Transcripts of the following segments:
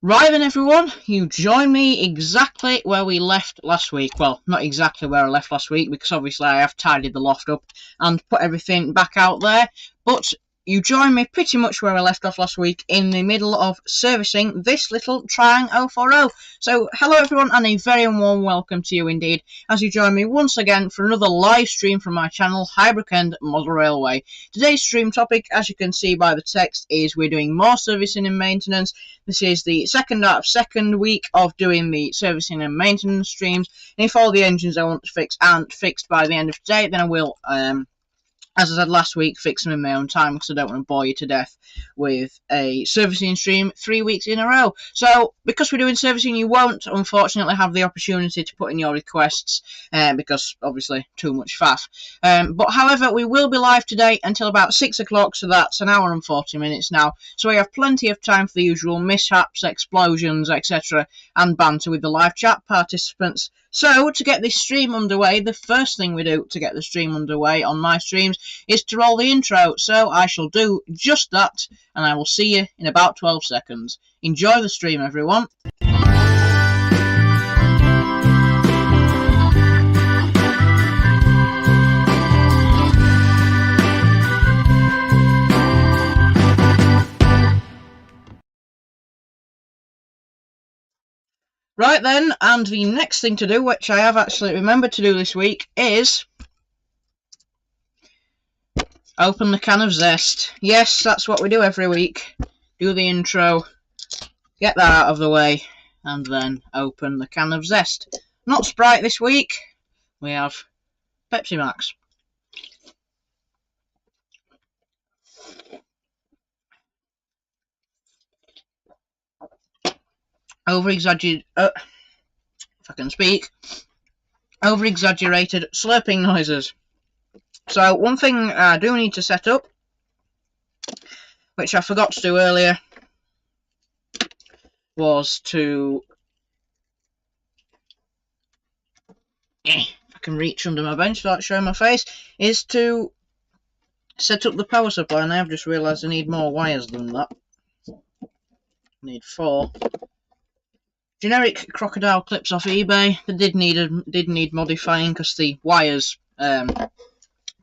Right then everyone, you join me exactly where we left last week. Well, not exactly where I left last week, because obviously I have tidied the loft up and put everything back out there, but you join me pretty much where I left off last week, in the middle of servicing this little Triang 040. So hello everyone, and a very warm welcome to you indeed, as you join me once again for another live stream from my channel, Hybrid Model Railway. Today's stream topic, as you can see by the text, is we're doing more servicing and maintenance. This is the second week of doing the servicing and maintenance streams. And if all the engines I want to fix aren't fixed by the end of today, then I will, as I said last week, fix them in my own time, because I don't want to bore you to death with a servicing stream 3 weeks in a row. So, because we're doing servicing, you won't, unfortunately, have the opportunity to put in your requests, because, obviously, too much faff. But, however, we will be live today until about 6 o'clock, so that's an hour and 40 minutes now. So we have plenty of time for the usual mishaps, explosions, etc., and banter with the live chat participants. So, to get this stream underway, the first thing we do to get the stream underway on my streams is to roll the intro. So, I shall do just that, and I will see you in about 12 seconds. Enjoy the stream, everyone. Right then, and the next thing to do, which I have actually remembered to do this week, is open the can of Zest. Yes, that's what we do every week. Do the intro, get that out of the way, and then open the can of Zest. Not Sprite this week, we have Pepsi Max. Over-exaggerated, if I can speak, over-exaggerated slurping noises. So one thing I do need to set up, which I forgot to do earlier, was to, if I can reach under my bench without showing my face, is to set up the power supply, and I have just realised I need more wires than that. I need 4. Generic crocodile clips off eBay. They did need modifying, because the wires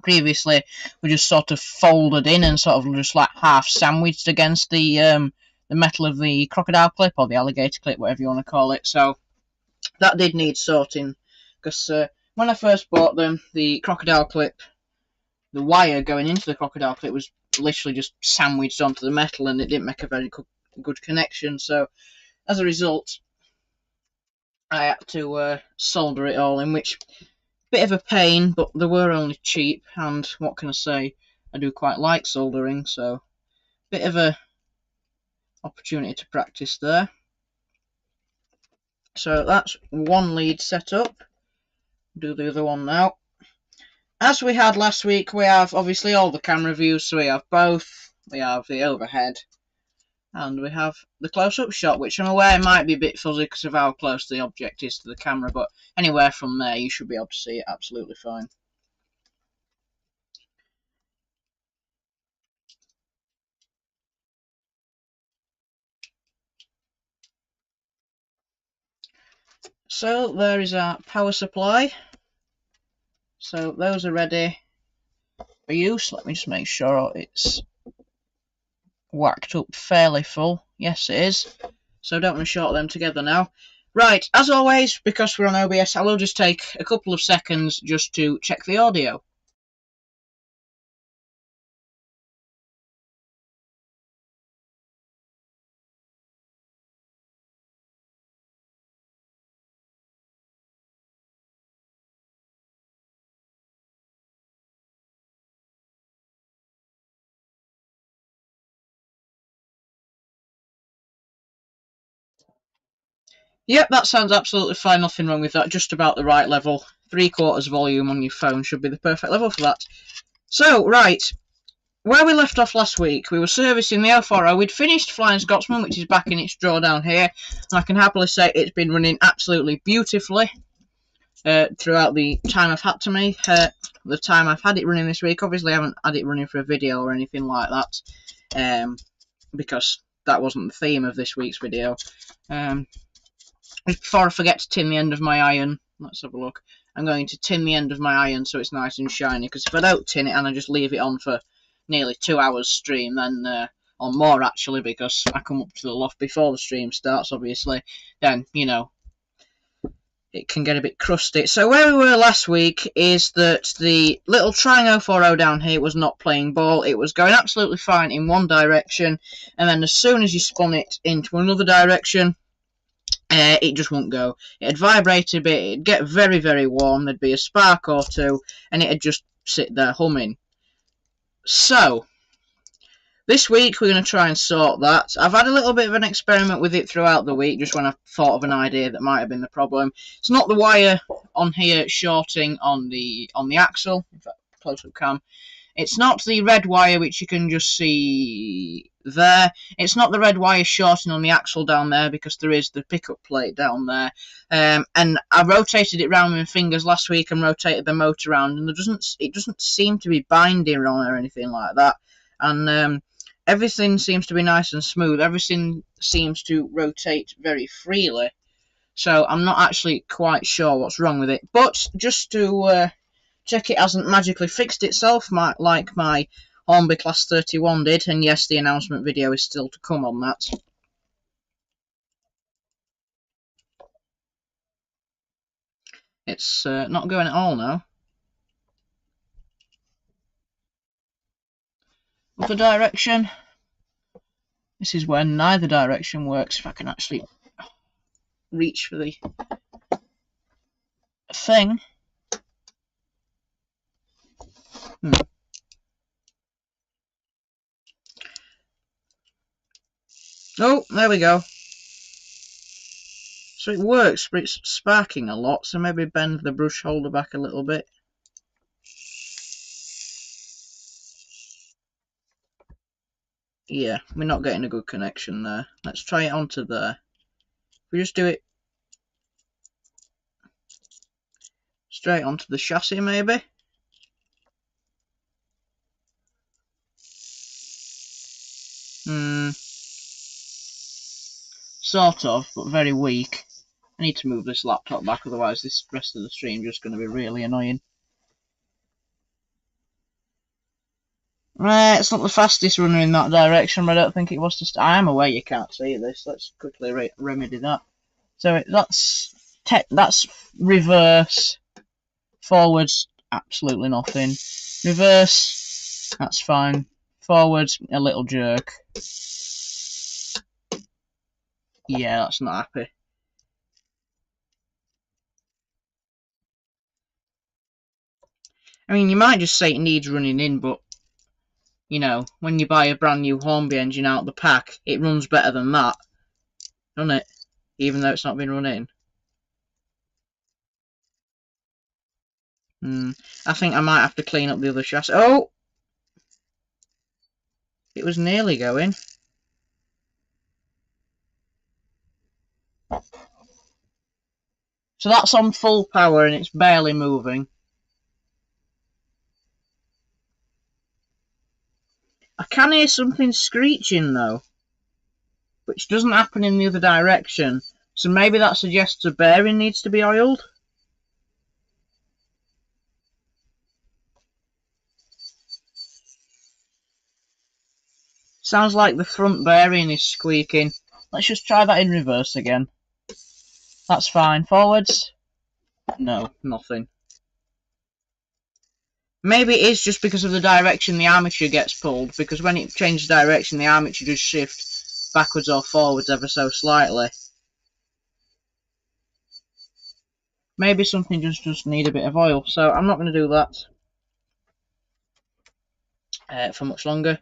previously were just sort of folded in and sort of just like half sandwiched against the metal of the crocodile clip, or the alligator clip, whatever you want to call it. So that did need sorting, because when I first bought them, the crocodile clip, the wire going into the crocodile clip was literally just sandwiched onto the metal, and it didn't make a very good connection. So as a result, I had to solder it all in, which bit of a pain, but they were only cheap, and what can I say, I do quite like soldering, so bit of a opportunity to practice there. So that's one lead set up. Do the other one now. As we had last week, we have obviously all the camera views, so we have both. We have the overhead, and we have the close-up shot, which I'm aware might be a bit fuzzy because of how close the object is to the camera, but anywhere from there you should be able to see it absolutely fine. So there is our power supply. So those are ready for use. Let me just make sure it's whacked up fairly full. Yes, it is. So don't want to short them together now. Right, as always, because we're on OBS, I will just take a couple of seconds just to check the audio. Yep, that sounds absolutely fine. Nothing wrong with that. Just about the right level. 3/4 volume on your phone should be the perfect level for that. So, right. Where we left off last week, we were servicing the 040. We'd finished Flying Scotsman, which is back in its drawer down here. And I can happily say it's been running absolutely beautifully throughout the time I've had the time I've had it running this week. Obviously, I haven't had it running for a video or anything like that, because that wasn't the theme of this week's video. Before I forget to tin the end of my iron, let's have a look. I'm going to tin the end of my iron so it's nice and shiny, because if I don't tin it and I just leave it on for nearly 2 hours stream, then, or more actually, because I come up to the loft before the stream starts, obviously, then, you know, it can get a bit crusty. So where we were last week is that the little Triang 040 down here was not playing ball. It was going absolutely fine in one direction, and then as soon as you spun it into another direction, it just wouldn't go. It had vibrated a bit, it'd get very, very warm, there'd be a spark or two, and it'd just sit there humming. So, this week we're going to try and sort that. I've had a little bit of an experiment with it throughout the week, just when I thought of an idea that might have been the problem. It's not the wire on here shorting on the axle. In fact, close up cam. It's not the red wire which you can just see there. It's not the red wire shorting on the axle down there, because there is the pickup plate down there. And I rotated it round with my fingers last week and rotated the motor around, and it doesn't seem to be binding on or anything like that. And everything seems to be nice and smooth. Everything seems to rotate very freely. So I'm not actually quite sure what's wrong with it. But just to check it hasn't magically fixed itself, like my Hornby Class 31 did. And yes, the announcement video is still to come on that. It's not going at all now. Other direction. This is where neither direction works. If I can actually reach for the thing. Oh, there we go. So it works, but it's sparking a lot, so maybe bend the brush holder back a little bit. Yeah, we're not getting a good connection there. Let's try it onto there. If we just do it straight onto the chassis, maybe. Sort of, but very weak. I need to move this laptop back, otherwise this rest of the stream is just going to be really annoying. Right, it's not the fastest runner in that direction, but I don't think it was to I am aware you can't see this. Let's quickly remedy that. So that's reverse. Forwards, absolutely nothing. Reverse, that's fine. Forwards, a little jerk. Yeah, that's not happy. I mean, you might just say it needs running in, but, you know, when you buy a brand new Hornby engine out of the pack, it runs better than that, doesn't it? Even though it's not been run in. I think I might have to clean up the other chassis. Oh! It was nearly going. So that's on full power and it's barely moving. I can hear something screeching though, which doesn't happen in the other direction. So maybe that suggests a bearing needs to be oiled. Sounds like the front bearing is squeaking. Let's just try that in reverse again. That's fine. Forwards? No, nothing. Maybe it is just because of the direction the armature gets pulled, because when it changes direction, the armature does shift backwards or forwards ever so slightly. Maybe something just need a bit of oil, so I'm not going to do that for much longer.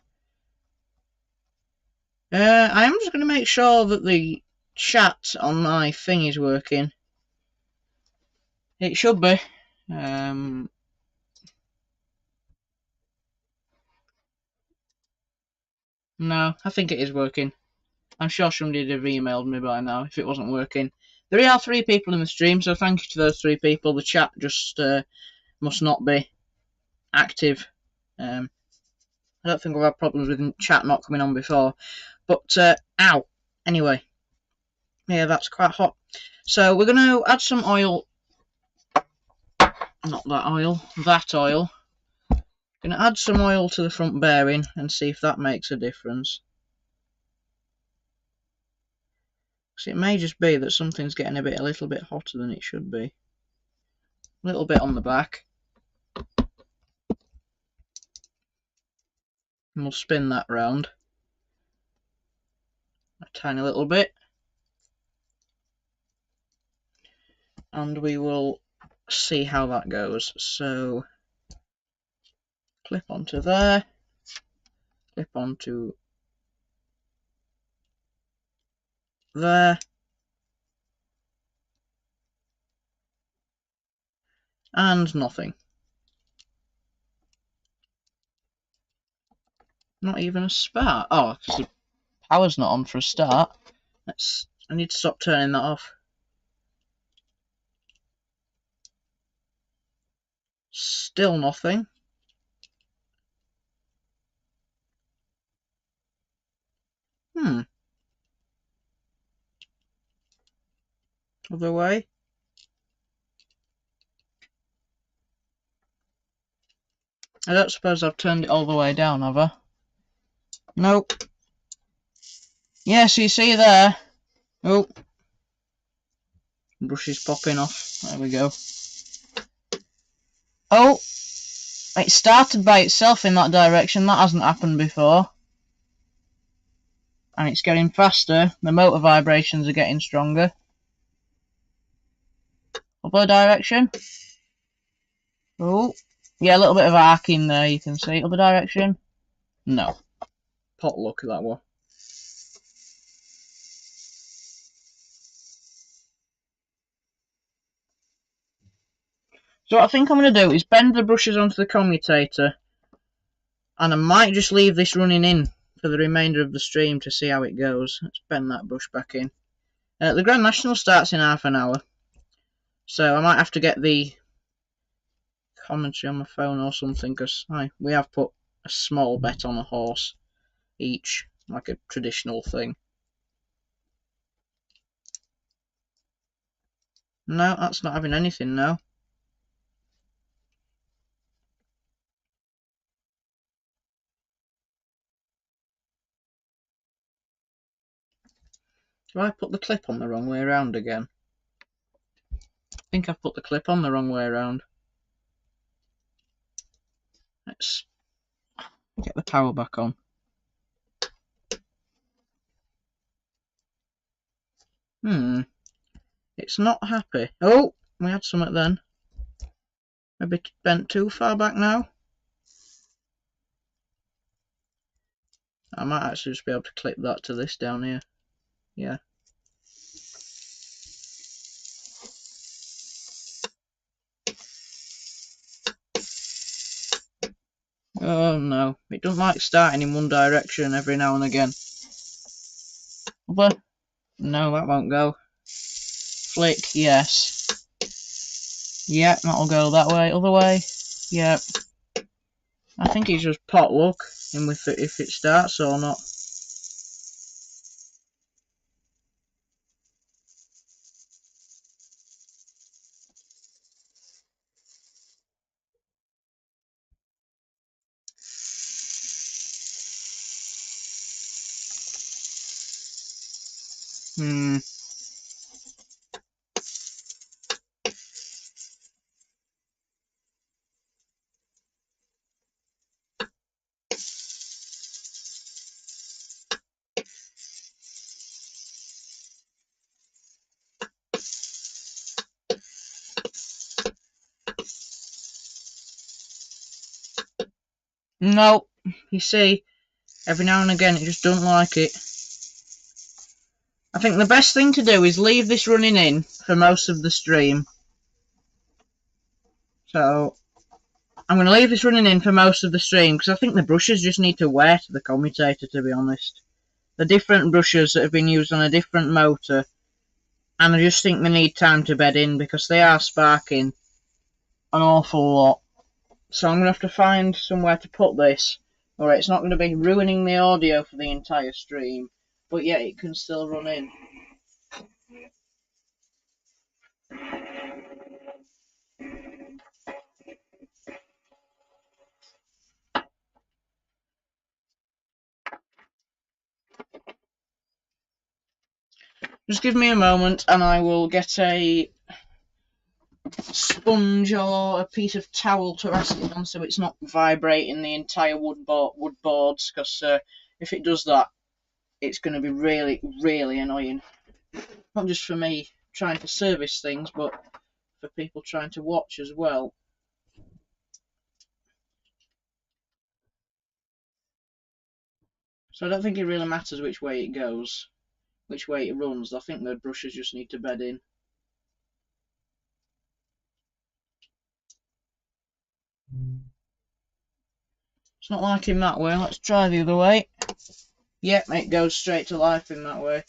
I am just going to make sure that the chat on my thing is working. It should be. No, I think it is working. I'm sure somebody would have emailed me by now if it wasn't working. There are 3 people in the stream, so thank you to those 3 people. The chat just must not be active. I don't think we've had problems with chat not coming on before. But, ow. Anyway. Yeah, that's quite hot. So we're going to add some oil. Not that oil. That oil. Going to add some oil to the front bearing and see if that makes a difference. So it may just be that something's getting a little bit hotter than it should be. A little bit on the back. And we'll spin that round. A tiny little bit. And we will see how that goes. So, clip onto there. Clip onto there. And nothing. Not even a spark. Oh, because the power's not on for a start. I need to stop turning that off. Still nothing. Other way. I don't suppose I've turned it all the way down, have I? Nope. Yeah, so you see there. Oh. Brush is popping off. There we go. Oh. It started by itself in that direction. That hasn't happened before. And it's getting faster. The motor vibrations are getting stronger. Other direction. Oh. Yeah, a little bit of arcing there, you can see. Other direction. No. Pot luck, that one. So what I think I'm going to do is bend the brushes onto the commutator. And I might just leave this running in for the remainder of the stream to see how it goes. Let's bend that brush back in. The Grand National starts in half an hour. So I might have to get the commentary on my phone or something, because we have put a small bet on a horse each, like a traditional thing. No, that's not having anything now. Do I put the clip on the wrong way around again? I think I've put the clip on the wrong way around. Let's get the power back on. It's not happy. Oh, we had something then. Maybe bent too far back now. I might actually just be able to clip that to this down here. Yeah. Oh no, it doesn't like starting in one direction every now and again. Other? No, that won't go. Flick, yes. Yep, that'll go that way. Other way? Yep. I think it's just pot luck in with it if it starts or not. No, you see, every now and again it just don't like it. I think the best thing to do is leave this running in for most of the stream. So I'm going to leave this running in for most of the stream because I think the brushes just need to wear to the commutator, to be honest. The different brushes that have been used on a different motor, and I just think they need time to bed in because they are sparking an awful lot. So I'm going to have to find somewhere to put this, or it's not going to be ruining the audio for the entire stream. but yet it can still run in. Just give me a moment and I will get a sponge or a piece of towel to rest it on so it's not vibrating the entire wood boards, because if it does that, it's going to be really, really annoying. Not just for me trying to service things, but for people trying to watch as well. So I don't think it really matters which way it goes, which way it runs. I think the brushes just need to bed in. It's not liking that way. Let's try the other way. Yep, it goes straight to life in that way.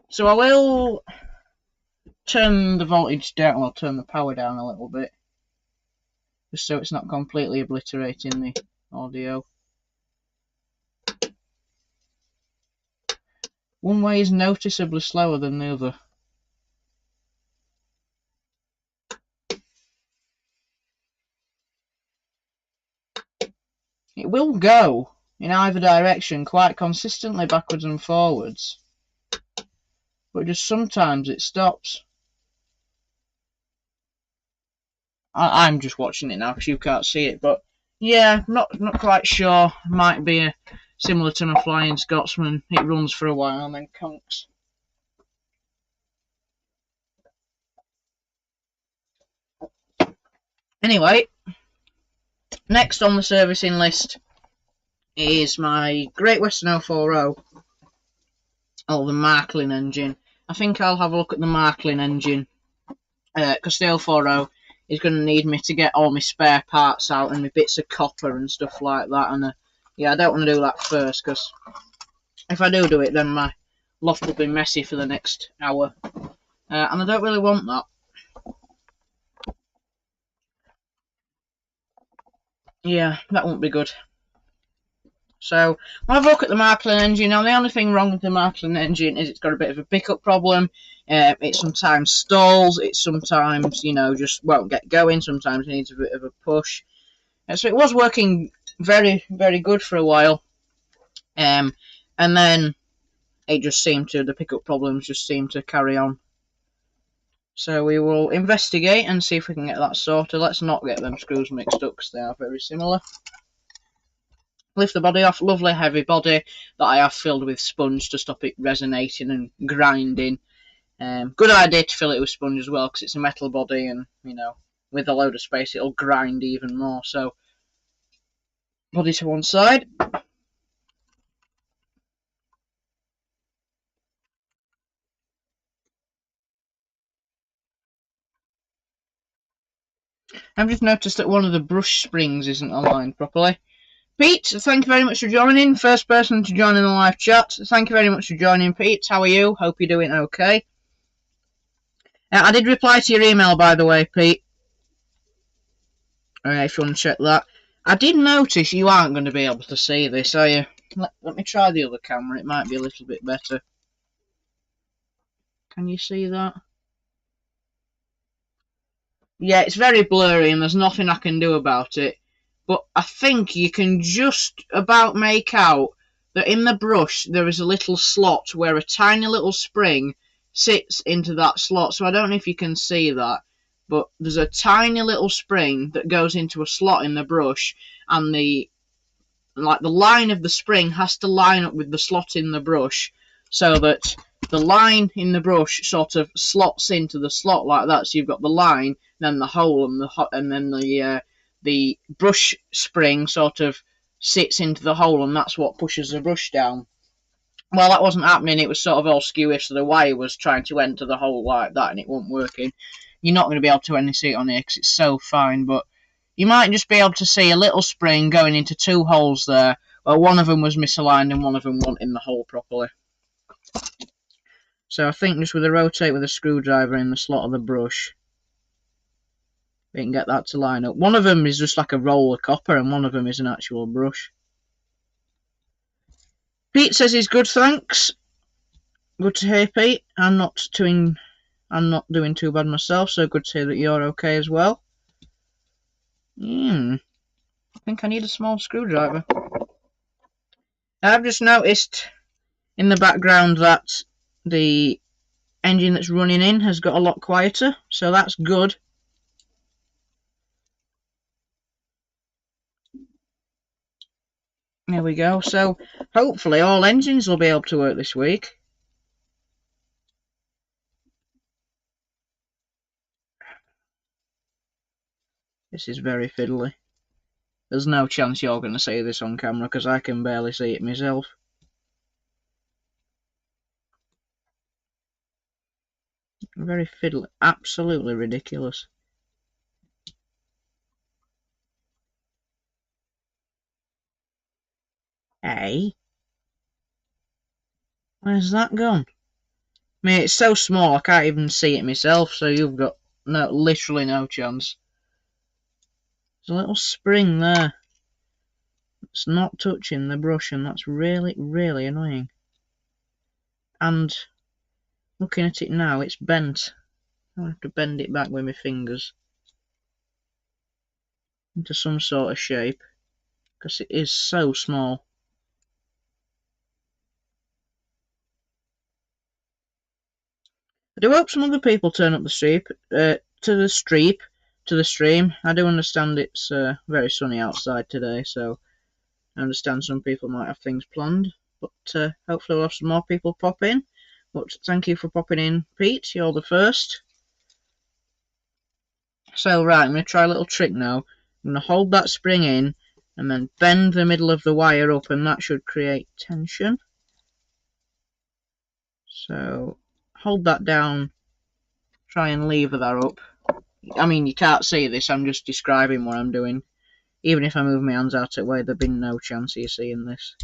So I will turn the voltage down, or turn the power down a little bit, just so it's not completely obliterating the audio. One way is noticeably slower than the other. It will go in either direction quite consistently, backwards and forwards, but just sometimes it stops. I'm just watching it now because you can't see it, but yeah, not quite sure. Might be similar to my Flying Scotsman. It runs for a while and then conks. Anyway, next on the servicing list is my Great Western 040, or the Marklin engine. I think I'll have a look at the Marklin engine, because the 040 is going to need me to get all my spare parts out and my bits of copper and stuff like that. And yeah, I don't want to do that first, because if I do it, then my loft will be messy for the next hour, and I don't really want that. Yeah, that won't be good. So we'll have a look at the Marklin engine. Now, the only thing wrong with the Marklin engine is it's got a bit of a pickup problem. It sometimes stalls. It sometimes, just won't get going. Sometimes it needs a bit of a push. So it was working very, very good for a while. And then the pickup problems just seemed to carry on. So we will investigate and see if we can get that sorted. Let's not get them screws mixed up because they are very similar. Lift the body off. Lovely heavy body that I have filled with sponge to stop it resonating and grinding. Good idea to fill it with sponge as well, because it's a metal body, and with a load of space it'll grind even more. So body to one side. I've just noticed that one of the brush springs isn't aligned properly. Pete, thank you very much for joining. First person to join in the live chat. Thank you very much for joining, Pete. How are you? Hope you're doing okay. I did reply to your email, by the way, Pete. If you want to check that. I did notice you aren't going to be able to see this, are you? Let me try the other camera. It might be a little bit better. Can you see that? Yeah, it's very blurry and there's nothing I can do about it. But I think you can just about make out that in the brush there is a little slot where a tiny little spring sits into that slot. So I don't know if you can see that, but there's a tiny little spring that goes into a slot in the brush, and the line of the spring has to line up with the slot in the brush, so that the line in the brush sort of slots into the slot like that. So you've got the line, then the hole, and then the brush spring sort of sits into the hole, and that's what pushes the brush down. Well, that wasn't happening. It was sort of all skewish, so the wire was trying to enter the hole like that, and it wasn't working. You're not going to be able to see it on here because it's so fine, but you might just be able to see a little spring going into two holes there, where one of them was misaligned and one of them wasn't in the hole properly. So I think just with a rotate with a screwdriver in the slot of the brush, We can get that to line up. One of them is just like a roll of copper, and one of them is an actual brush. Pete says he's good, thanks. Good to hear, Pete. I'm not doing too bad myself, so good to hear that you're okay as well. I think I need a small screwdriver. I've just noticed in the background that the engine that's running in has got a lot quieter, so that's good. There we go. So hopefully all engines will be able to work this week. This is very fiddly. There's no chance you're going to see this on camera because I can barely see it myself. Very fiddly. Absolutely ridiculous. Hey? Where's that gone? I mean, it's so small I can't even see it myself, so you've got literally no chance. There's a little spring there. It's not touching the brush, and that's really, really annoying. And looking at it now, it's bent. I'll have to bend it back with my fingers into some sort of shape, because it is so small. I do hope some other people turn up the stream. To the stream. I do understand it's very sunny outside today, so I understand some people might have things planned, but hopefully we'll have some more people pop in. But thank you for popping in, Pete. You're the first. So right, I'm going to try a little trick now. I'm going to hold that spring in and then bend the middle of the wire up, and that should create tension. So hold that down, try and lever that up. I mean, you can't see this, I'm just describing what I'm doing. Even if I move my hands out of the way, there'd be no chance of you seeing this.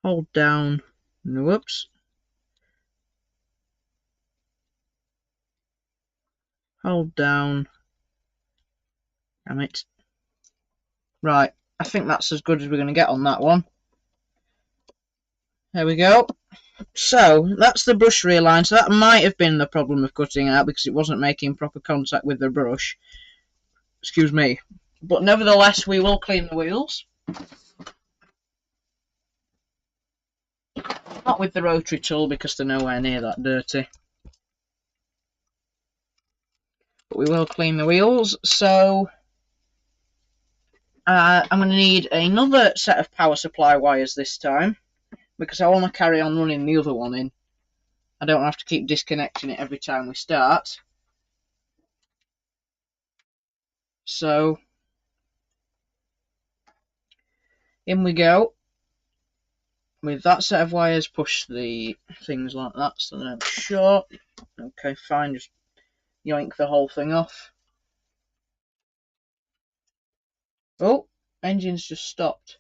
Hold down. Whoops. Hold down. Damn it. Right, I think that's as good as we're going to get on that one. There we go. So, that's the brush realigned. So that might have been the problem of cutting out, because it wasn't making proper contact with the brush. Excuse me. But nevertheless, we will clean the wheels. Not with the rotary tool, because they're nowhere near that dirty. But we will clean the wheels. So I'm going to need another set of power supply wires this time, because I want to carry on running the other one in. I don't have to keep disconnecting it every time we start. So in we go. With that set of wires, push the things like that so they're not short. Okay, fine, just yoink the whole thing off. Oh, engine's just stopped.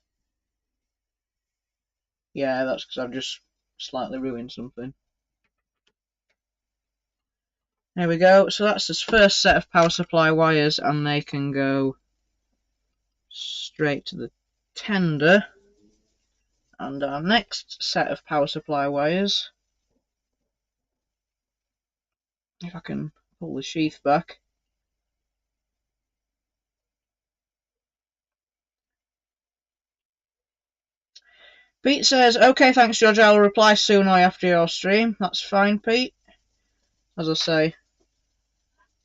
Yeah, that's because I've just slightly ruined something. There we go. So that's the first set of power supply wires, and they can go straight to the tender. And our next set of power supply wires, if I can pull the sheath back. Pete says, okay, thanks, George. I'll reply soon or after your stream. That's fine, Pete. As I say,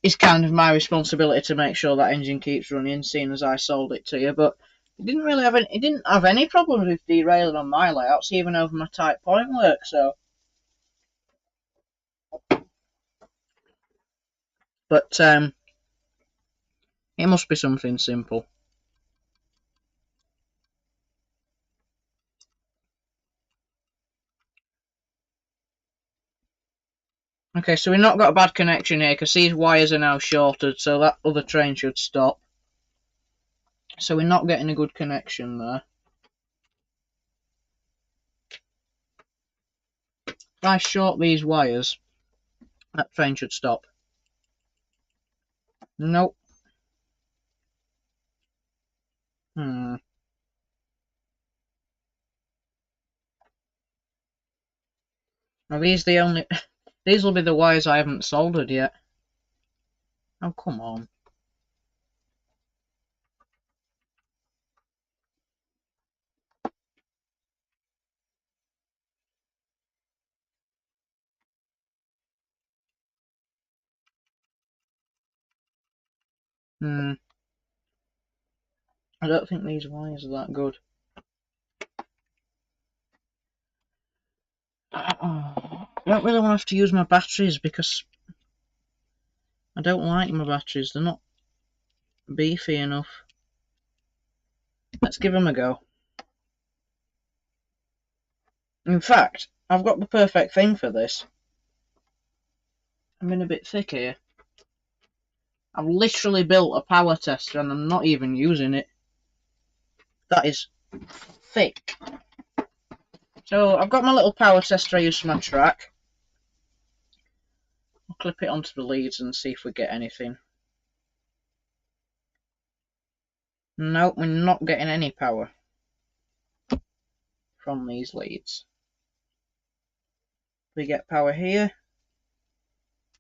it's kind of my responsibility to make sure that engine keeps running, seeing as I sold it to you. But it didn't really have any problems with derailing on my layouts, even over my tight point work. So, but it must be something simple. Okay, so we've not got a bad connection here because these wires are now shorted, so that other train should stop. So we're not getting a good connection there. If I short these wires, That train should stop. Nope. Are these the only... These will be the wires I haven't soldered yet. Oh, come on. I don't think these wires are that good. I don't really want to have to use my batteries because I don't like my batteries. They're not beefy enough. Let's give them a go. In fact, I've got the perfect thing for this. I'm in a bit thick here. I've literally built a power tester and I'm not even using it. That is thick. So I've got my little power tester I use for my track. I'll clip it onto the leads and see if we get anything. Nope, we're not getting any power from these leads. Do we get power here?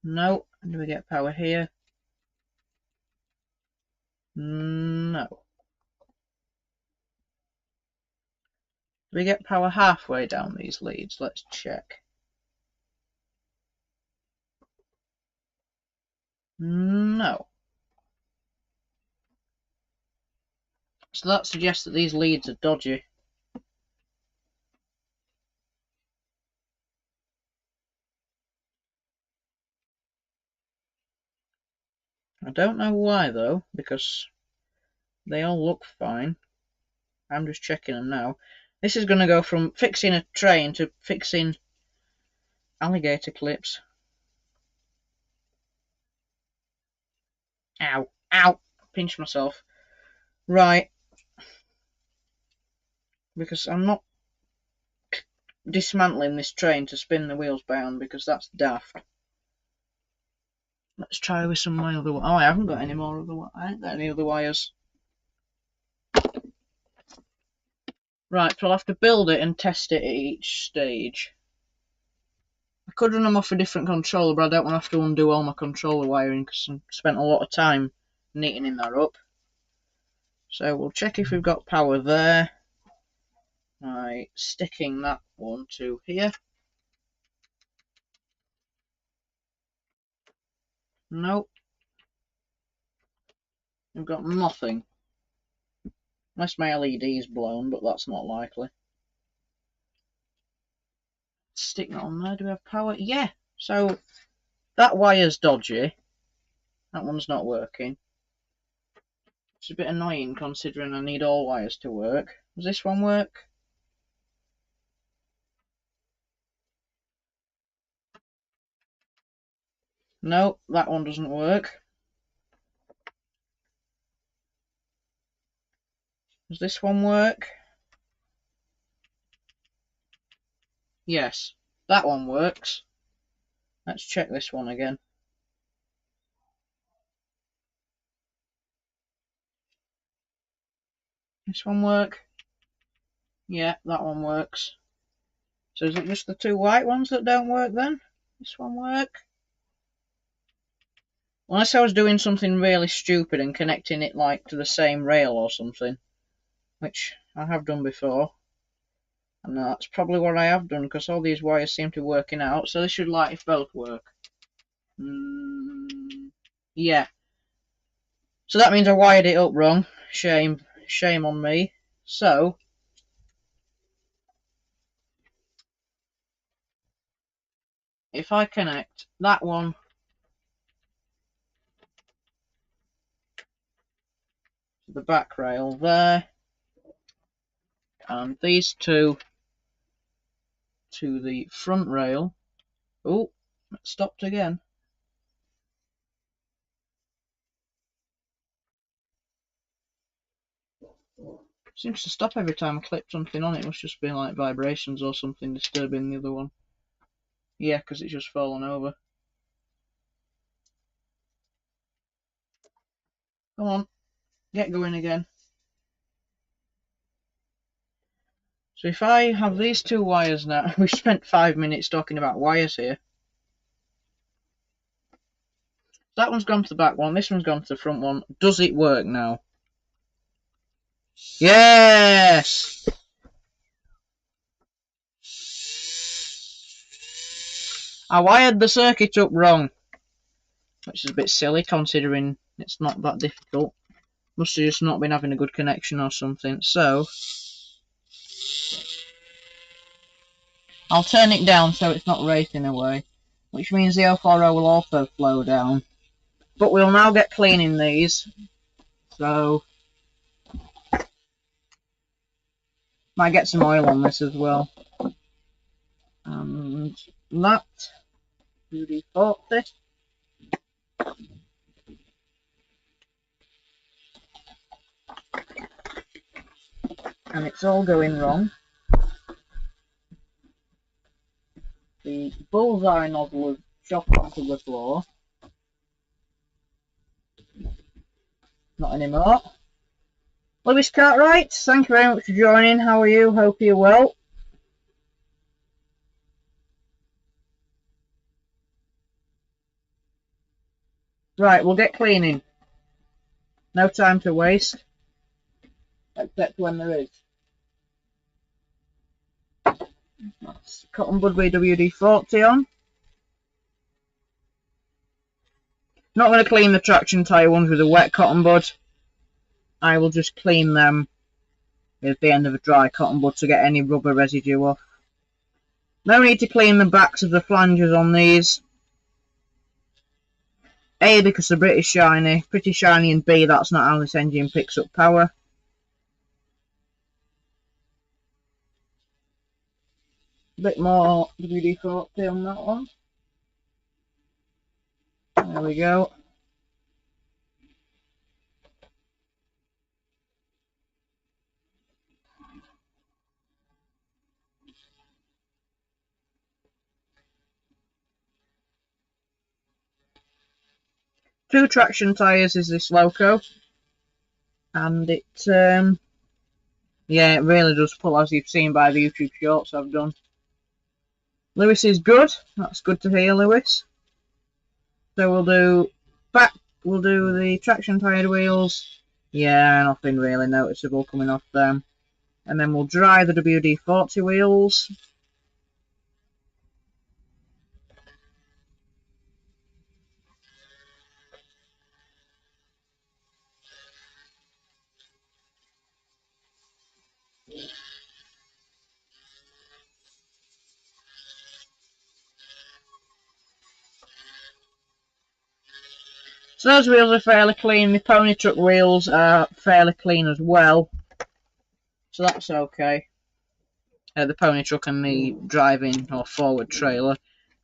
No. Do we get power here? No. Do we get power halfway down these leads? Let's check. No. So that suggests that these leads are dodgy. I don't know why though, because they all look fine. I'm just checking them now. This is going to go from fixing a train to fixing alligator clips. Ow, ow, pinch myself. Right, because I'm not dismantling this train to spin the wheels by hand because that's daft. Let's try with some of my other... Oh, I haven't got any more other... I haven't got any other wires. Right, so I'll have to build it and test it at each stage. I could run them off a different controller, but I don't want to have to undo all my controller wiring because I spent a lot of time neatening that up. So we'll check if we've got power there by sticking that one to here. Nope. We've got nothing. Unless my LED's blown, but that's not likely. Stick that on there. Do we have power? Yeah. So that wire's dodgy. That one's not working. It's a bit annoying considering I need all wires to work. Does this one work? No, that one doesn't work. Does this one work? Yes, that one works. Let's check this one again. This one work? Yeah, that one works. So is it just the two white ones that don't work then? This one work? Unless I was doing something really stupid and connecting it like to the same rail or something, which I have done before. And that's probably what I have done because all these wires seem to be working out. So this should like if both work. Yeah. So that means I wired it up wrong. Shame on me. So if I connect that one to the back rail there, and these two to the front rail. Oh, it stopped again. Seems to stop every time I clip something on it. It must just be like vibrations or something disturbing the other one. Yeah, because it's just fallen over. Come on, get going again. So if I have these two wires now, we've spent 5 minutes talking about wires here. That one's gone to the back one, this one's gone to the front one. Does it work now? Yes! I wired the circuit up wrong, which is a bit silly considering it's not that difficult. Must have just not been having a good connection or something. So I'll turn it down so it's not racing away, which means the 040 will also slow down. But we'll now get cleaning these, so might get some oil on this as well. And that WD-40. And it's all going wrong. The bullseye nozzle has shot onto the floor. Not anymore. Lewis Cartwright, thank you very much for joining. How are you? Hope you're well. Right, we'll get cleaning. No time to waste. Except when there is. That's cotton bud with WD-40 on. Not going to clean the traction tyre ones with a wet cotton bud. I will just clean them at the end of a dry cotton bud to get any rubber residue off. No need to clean the backs of the flanges on these. A, because they're pretty shiny, and B, that's not how this engine picks up power. A bit more WD-40 on that one. There we go. Two traction tyres is this Loco. And it, yeah, it really does pull, as you've seen by the YouTube shorts I've done. Lewis is good. That's good to hear, Lewis. So we'll do the traction tyre wheels. Yeah, nothing really noticeable coming off them. And then we'll dry the WD-40 wheels. So those wheels are fairly clean. The pony truck wheels are fairly clean as well. So that's okay. The pony truck and the driving or forward trailer,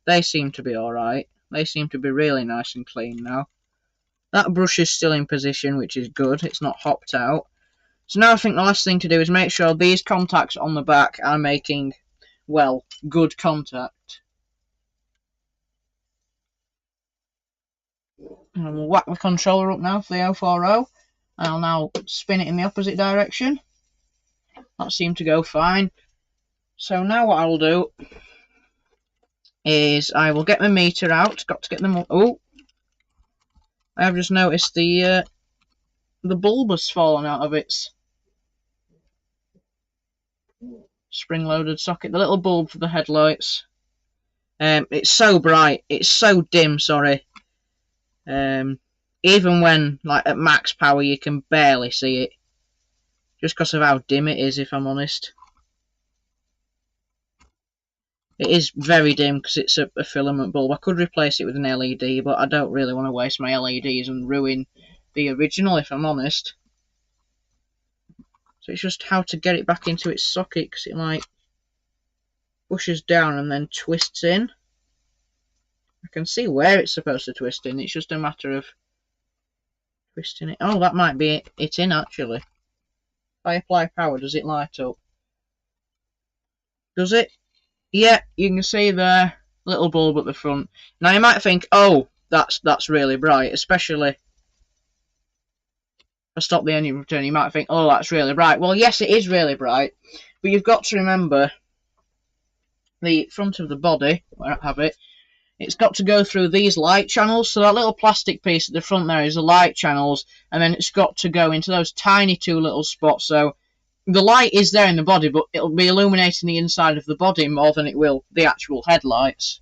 they seem to be alright. They seem to be really nice and clean now. That brush is still in position, which is good. It's not hopped out. So now I think the last thing to do is make sure these contacts on the back are making, well, good contact. And we'll whack the controller up now for the 040. I'll now spin it in the opposite direction. That seemed to go fine. So now what I'll do is I will get my meter out. Got to get them. Oh, I have just noticed the bulb has fallen out of its spring-loaded socket. The little bulb for the headlights. It's so bright. It's so dim. Sorry. Even when like at max power, you can barely see it. Just because of how dim it is, if I'm honest. It is very dim because it's a filament bulb. I could replace it with an LED, but I don't really want to waste my LEDs and ruin the original, if I'm honest. So it's just how to get it back into its socket, because it like pushes down and then twists in. I can see where it's supposed to twist in. It's just a matter of twisting it. Oh, that might be it in, actually. If I apply power, does it light up? Does it? Yeah, you can see the little bulb at the front. Now you might think, oh, that's really bright, especially I stop the engine from turning, you might think, oh, that's really bright. Well, yes, it is really bright, but you've got to remember the front of the body, where I have it, it's got to go through these light channels. So that little plastic piece at the front there is the light channels, and then it's got to go into those tiny two little spots. So the light is there in the body, but it'll be illuminating the inside of the body more than it will the actual headlights.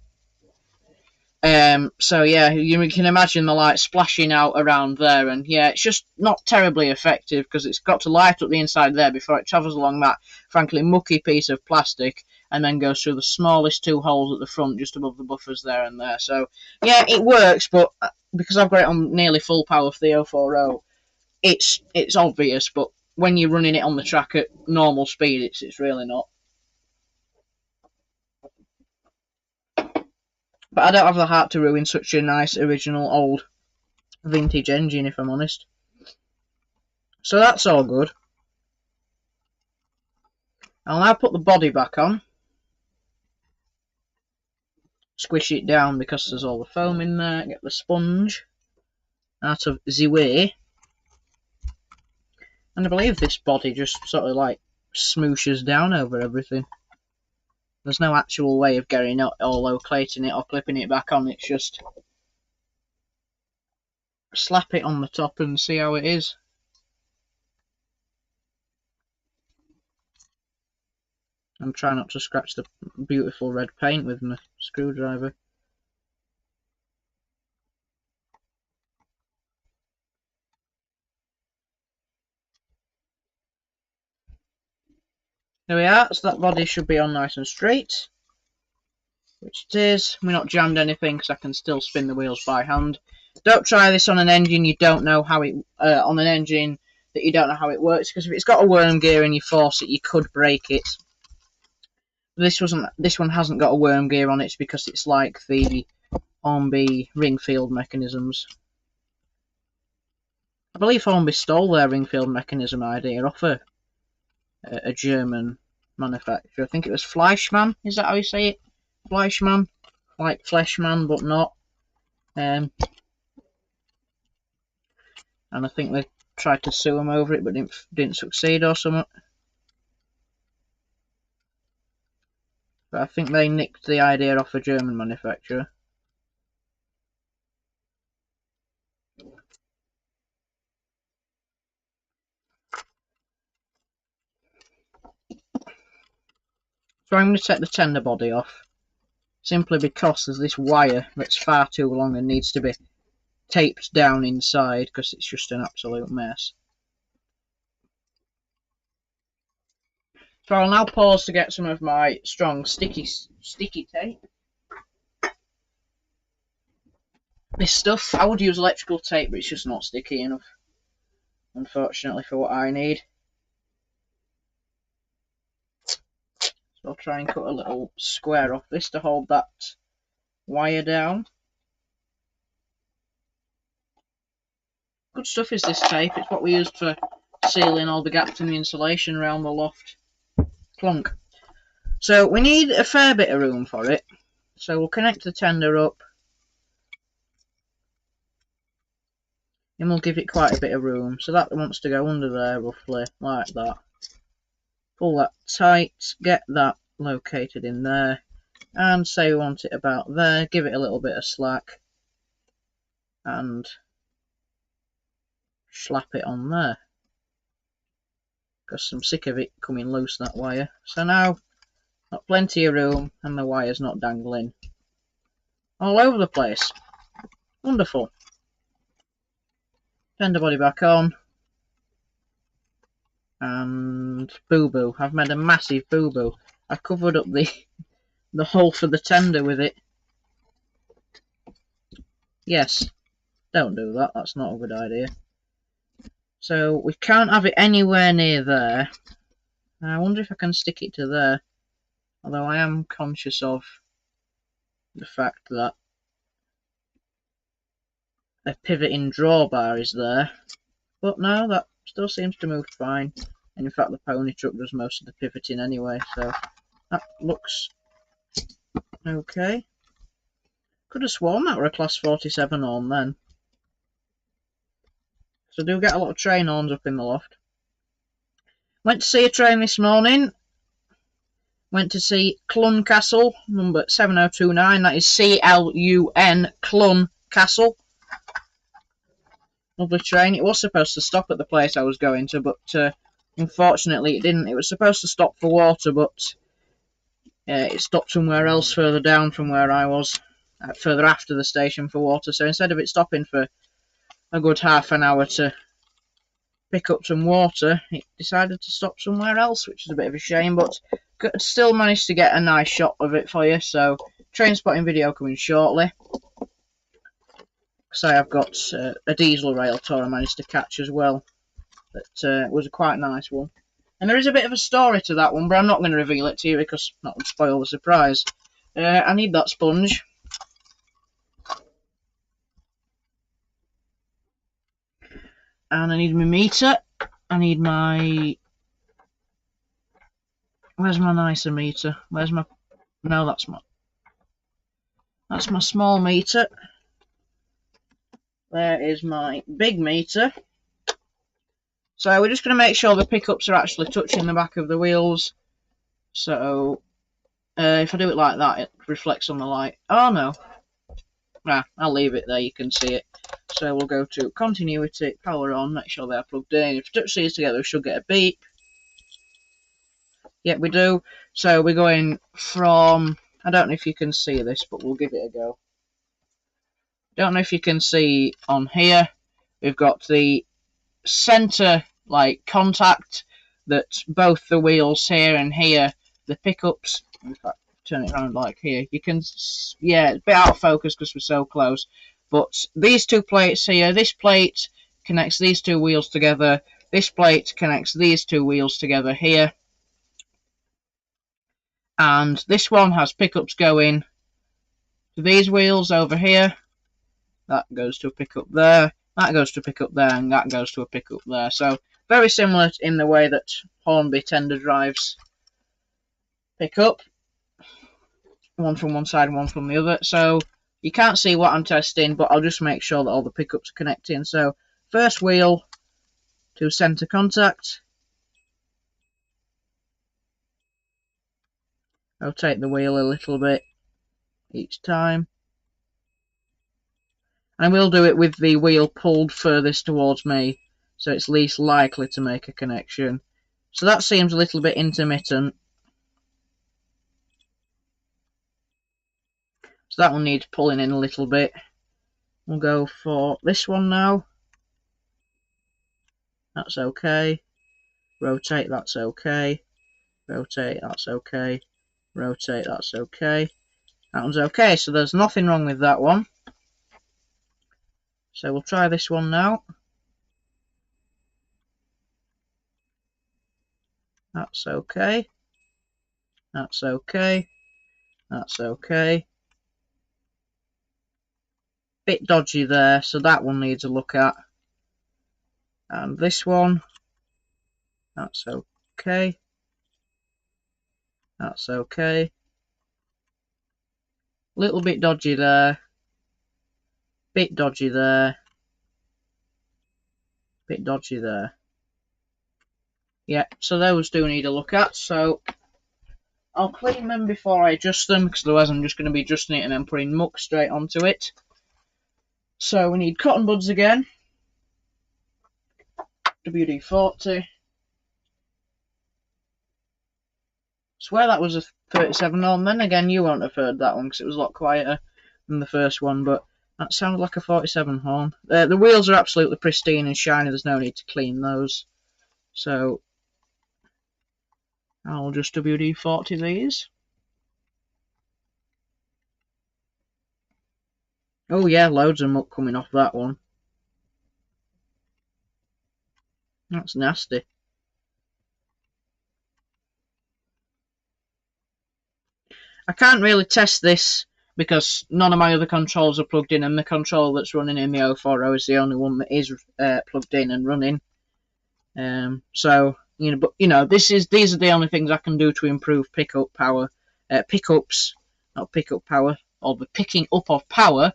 So yeah, you can imagine the light splashing out around there, and yeah, it's just not terribly effective because it's got to light up the inside there before it travels along that frankly mucky piece of plastic and then goes through the smallest two holes at the front just above the buffers there and there. So yeah, it works, but because I've got it on nearly full power for the 040, it's obvious, but when you're running it on the track at normal speed, it's really not. But I don't have the heart to ruin such a nice original old vintage engine, if I'm honest. So that's all good. I'll now put the body back on. Squish it down because there's all the foam in there. Get the sponge out of the way. And I believe this body just sort of like smooshes down over everything. There's no actual way of getting it or locating it or clipping it back on. It's just slap it on the top and see how it is. And try not to scratch the beautiful red paint with my screwdriver. There we are, so that body should be on nice and straight, which it is. We're not jammed anything because I can still spin the wheels by hand. Don't try this on an engine you don't know how it on an engine that you don't know how it works, because if it's got a worm gear and you force it, you could break it. This one hasn't got a worm gear on it because it's like the Hornby Ringfield mechanisms. I believe Hornby stole their Ringfield mechanism idea off a German manufacturer. I think it was Fleischmann. Is that how you say it? Fleischmann, like Fleshman, but not. And I think they tried to sue him over it, but didn't succeed or something. But I think they nicked the idea off a German manufacturer. So I'm going to take the tender body off, simply because there's this wire that's far too long and needs to be taped down inside because it's just an absolute mess. So I'll now pause to get some of my strong sticky tape. This stuff, I would use electrical tape, but it's just not sticky enough, unfortunately, for what I need. So I'll try and cut a little square off this to hold that wire down. Good stuff is this tape. It's what we used for sealing all the gaps in the insulation around the loft. Clunk. So we need a fair bit of room for it. So we'll connect the tender up. And we'll give it quite a bit of room. So that wants to go under there roughly, like that. Pull that tight, get that located in there. And say we want it about there, give it a little bit of slack. And slap it on there. Because I'm sick of it coming loose, that wire. So now, got plenty of room and the wire's not dangling all over the place. Wonderful. Tender body back on. And boo-boo. I've made a massive boo-boo. I covered up the hole for the tender with it. Yes. Don't do that. That's not a good idea. So we can't have it anywhere near there. I wonder if I can stick it to there. Although I am conscious of the fact that a pivoting drawbar is there. But no, that still seems to move fine. And in fact, the pony truck does most of the pivoting anyway, so that looks okay. Could have sworn that were a class 47 on then. So I do get a lot of train horns up in the loft. Went to see a train this morning. Went to see Clun Castle, number 7029. That is C-L-U-N, Clun Castle. Lovely train. It was supposed to stop at the place I was going to, but unfortunately it didn't. It was supposed to stop for water, but it stopped somewhere else further down from where I was, further after the station for water. So instead of it stopping for a good half an hour to pick up some water, it decided to stop somewhere else, which is a bit of a shame, but still managed to get a nice shot of it for you. So train spotting video coming shortly. So I've got a diesel rail tour I managed to catch as well. That was a quite nice one. And there is a bit of a story to that one, but I'm not going to reveal it to you because that would spoil the surprise. I need that sponge. And I need my meter. I need my... Where's my nicer meter? Where's my... No, that's my small meter. There is my big meter. So we're just going to make sure the pickups are actually touching the back of the wheels. So if I do it like that, it reflects on the light. Oh no. Nah, I'll leave it there, you can see it. So we'll go to continuity, power on, make sure they're plugged in. If we touch these together, we should get a beep. Yep, we do. So we're going from... I don't know if you can see this, but we'll give it a go. Don't know if you can see on here. We've got the center contact that both the wheels here and here, the pickups. In fact, turn it around like here. You can, yeah, it's a bit out of focus because we're so close. But these two plates here, this plate connects these two wheels together. This plate connects these two wheels together here. And this one has pickups going to these wheels over here. That goes to a pickup there. That goes to a pickup there, and that goes to a pickup there. So very similar in the way that Hornby tender drives pick up. One from one side and one from the other. So you can't see what I'm testing, but I'll just make sure that all the pickups are connecting. So first wheel to center contact. Rotate the wheel a little bit each time. I will do it with the wheel pulled furthest towards me, so it's least likely to make a connection. So that seems a little bit intermittent. So that will need pulling in a little bit. We'll go for this one now. That's okay. Rotate, that's okay. Rotate, that's okay. Rotate, that's okay. That one's okay, so there's nothing wrong with that one. So we'll try this one now. That's okay. That's okay. That's okay. Bit dodgy there, so that one needs a look at. And this one, that's okay. That's okay. Little bit dodgy there. Bit dodgy there. Bit dodgy there. Yeah, so those do need a look at. So I'll clean them before I adjust them, because otherwise I'm just going to be adjusting it and then putting muck straight onto it. So we need cotton buds again. WD-40. Swear that was a 37 on. Then again, you won't have heard that one because it was a lot quieter than the first one, but that sounded like a 47 horn. The wheels are absolutely pristine and shiny. There's no need to clean those. So I'll just WD-40 these. Oh yeah, loads of muck coming off that one. That's nasty. I can't really test this because none of my other controls are plugged in, and the control that's running in the 040 is the only one that is plugged in and running. So these are the only things I can do to improve pickup power, pickups, not pickup power, or the picking up of power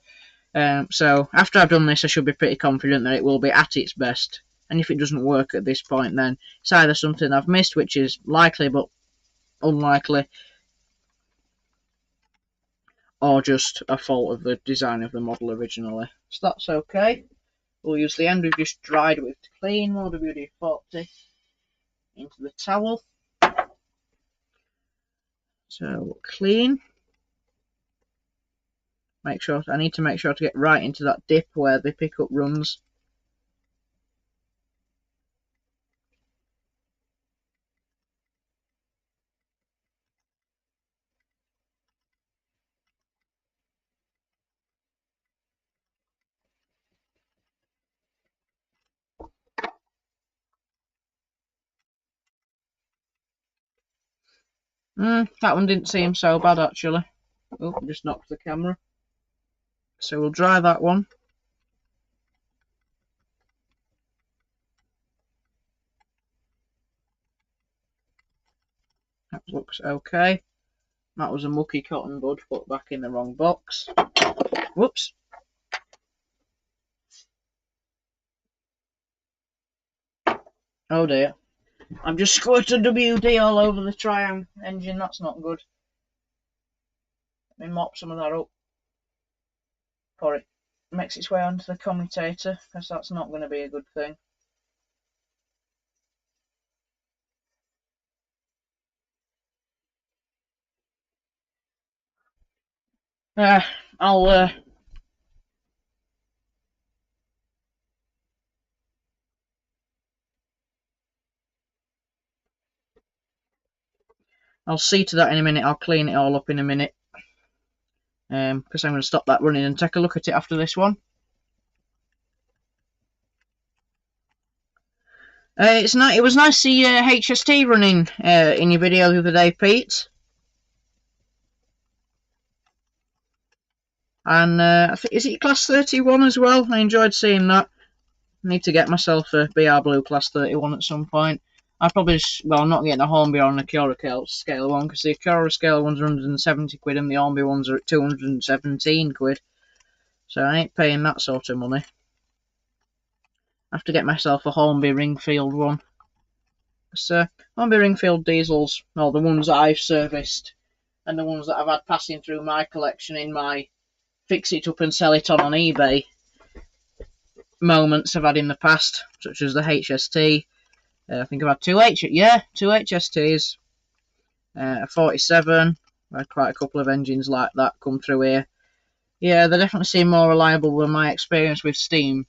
So after I've done this, I should be pretty confident that it will be at its best. And if it doesn't work at this point, then it's either something I've missed, which is likely but unlikely, or just a fault of the design of the model originally. So that's okay. We'll use the end we've just dried with to clean more WD-40 into the towel. So clean. I need to make sure to get right into that dip where the pickup runs. That one didn't seem so bad actually. Oh, I just knocked the camera. So we'll dry that one. That looks okay. That was a mucky cotton bud put back in the wrong box. Whoops. Oh dear. I've just squirted WD all over the Triang engine. That's not good. Let me mop some of that up before it makes its way onto the commutator, because that's not going to be a good thing. I'll see to that in a minute. I'll clean it all up in a minute, because I'm going to stop that running and take a look at it after this one. It was nice to see HST running in your video the other day, Pete. And I think, is it class 31 as well? I enjoyed seeing that. I need to get myself a BR Blue class 31 at some point. I'd probably well, not getting a Hornby on the Acura scale one, because the Acura scale one's 170 quid and the Hornby ones are at 217 quid. So I ain't paying that sort of money. I have to get myself a Hornby Ringfield one. So Hornby Ringfield diesels, well, the ones that I've serviced and the ones that I've had passing through my collection in my fix it up and sell it on eBay moments I've had in the past, such as the HST. I think I've had two HSTs, a 47. I've had quite a couple of engines like that come through here. Yeah, they definitely seem more reliable than my experience with Steam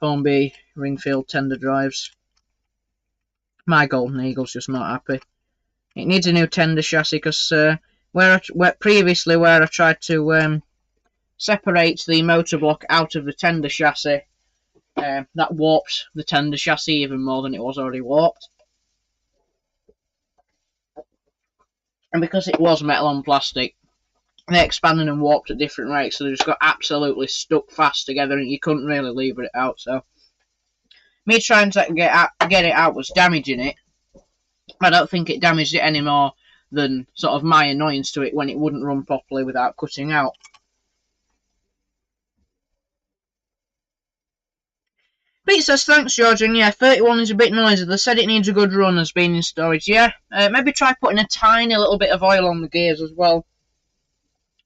Hornby Ringfield tender drives. My Golden Eagle's just not happy. It needs a new tender chassis, because previously where I tried to separate the motor block out of the tender chassis, that warped the tender chassis even more than it was already warped. And because it was metal on plastic, they expanded and warped at different rates, so they just got absolutely stuck fast together and you couldn't really lever it out. So me trying to get it out was damaging it. I don't think it damaged it any more than sort of my annoyance to it when it wouldn't run properly without cutting out. Pete says, thanks, George, and yeah, 31 is a bit noisy. They said it needs a good run as being in storage. Yeah, maybe try putting a tiny little bit of oil on the gears as well.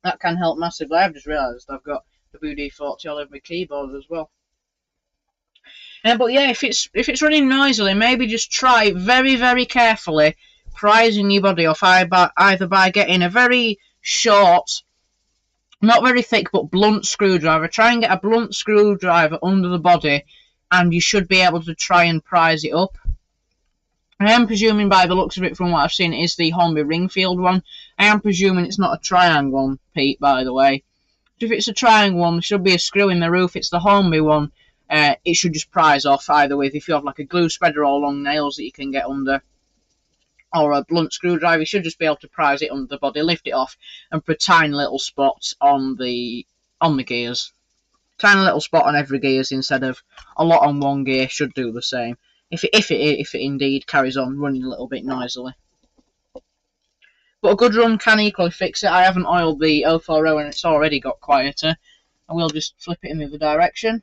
That can help massively. I've just realised I've got the WD-40 all over my keyboard as well. But yeah, if it's running noisily, maybe just try very, very carefully prising your body off either by getting a very short, not very thick, but blunt screwdriver. Try and get a blunt screwdriver under the body, and you should be able to try and prise it up. I am presuming by the looks of it from what I've seen it is the Hornby Ringfield one. I am presuming it's not a Triang one, Pete, by the way. If it's a Triang one, there should be a screw in the roof. It's the Hornby one. It should just prise off either with, if you have like a glue spreader or long nails that you can get under, or a blunt screwdriver, you should just be able to prise it under the body, lift it off, and put a tiny little spot on the gears. Tiny little spot on every gears instead of a lot on one gear should do the same. If it indeed carries on running a little bit noisily. But a good run can equally fix it. I haven't oiled the 040 and it's already got quieter. I will just flip it in the other direction.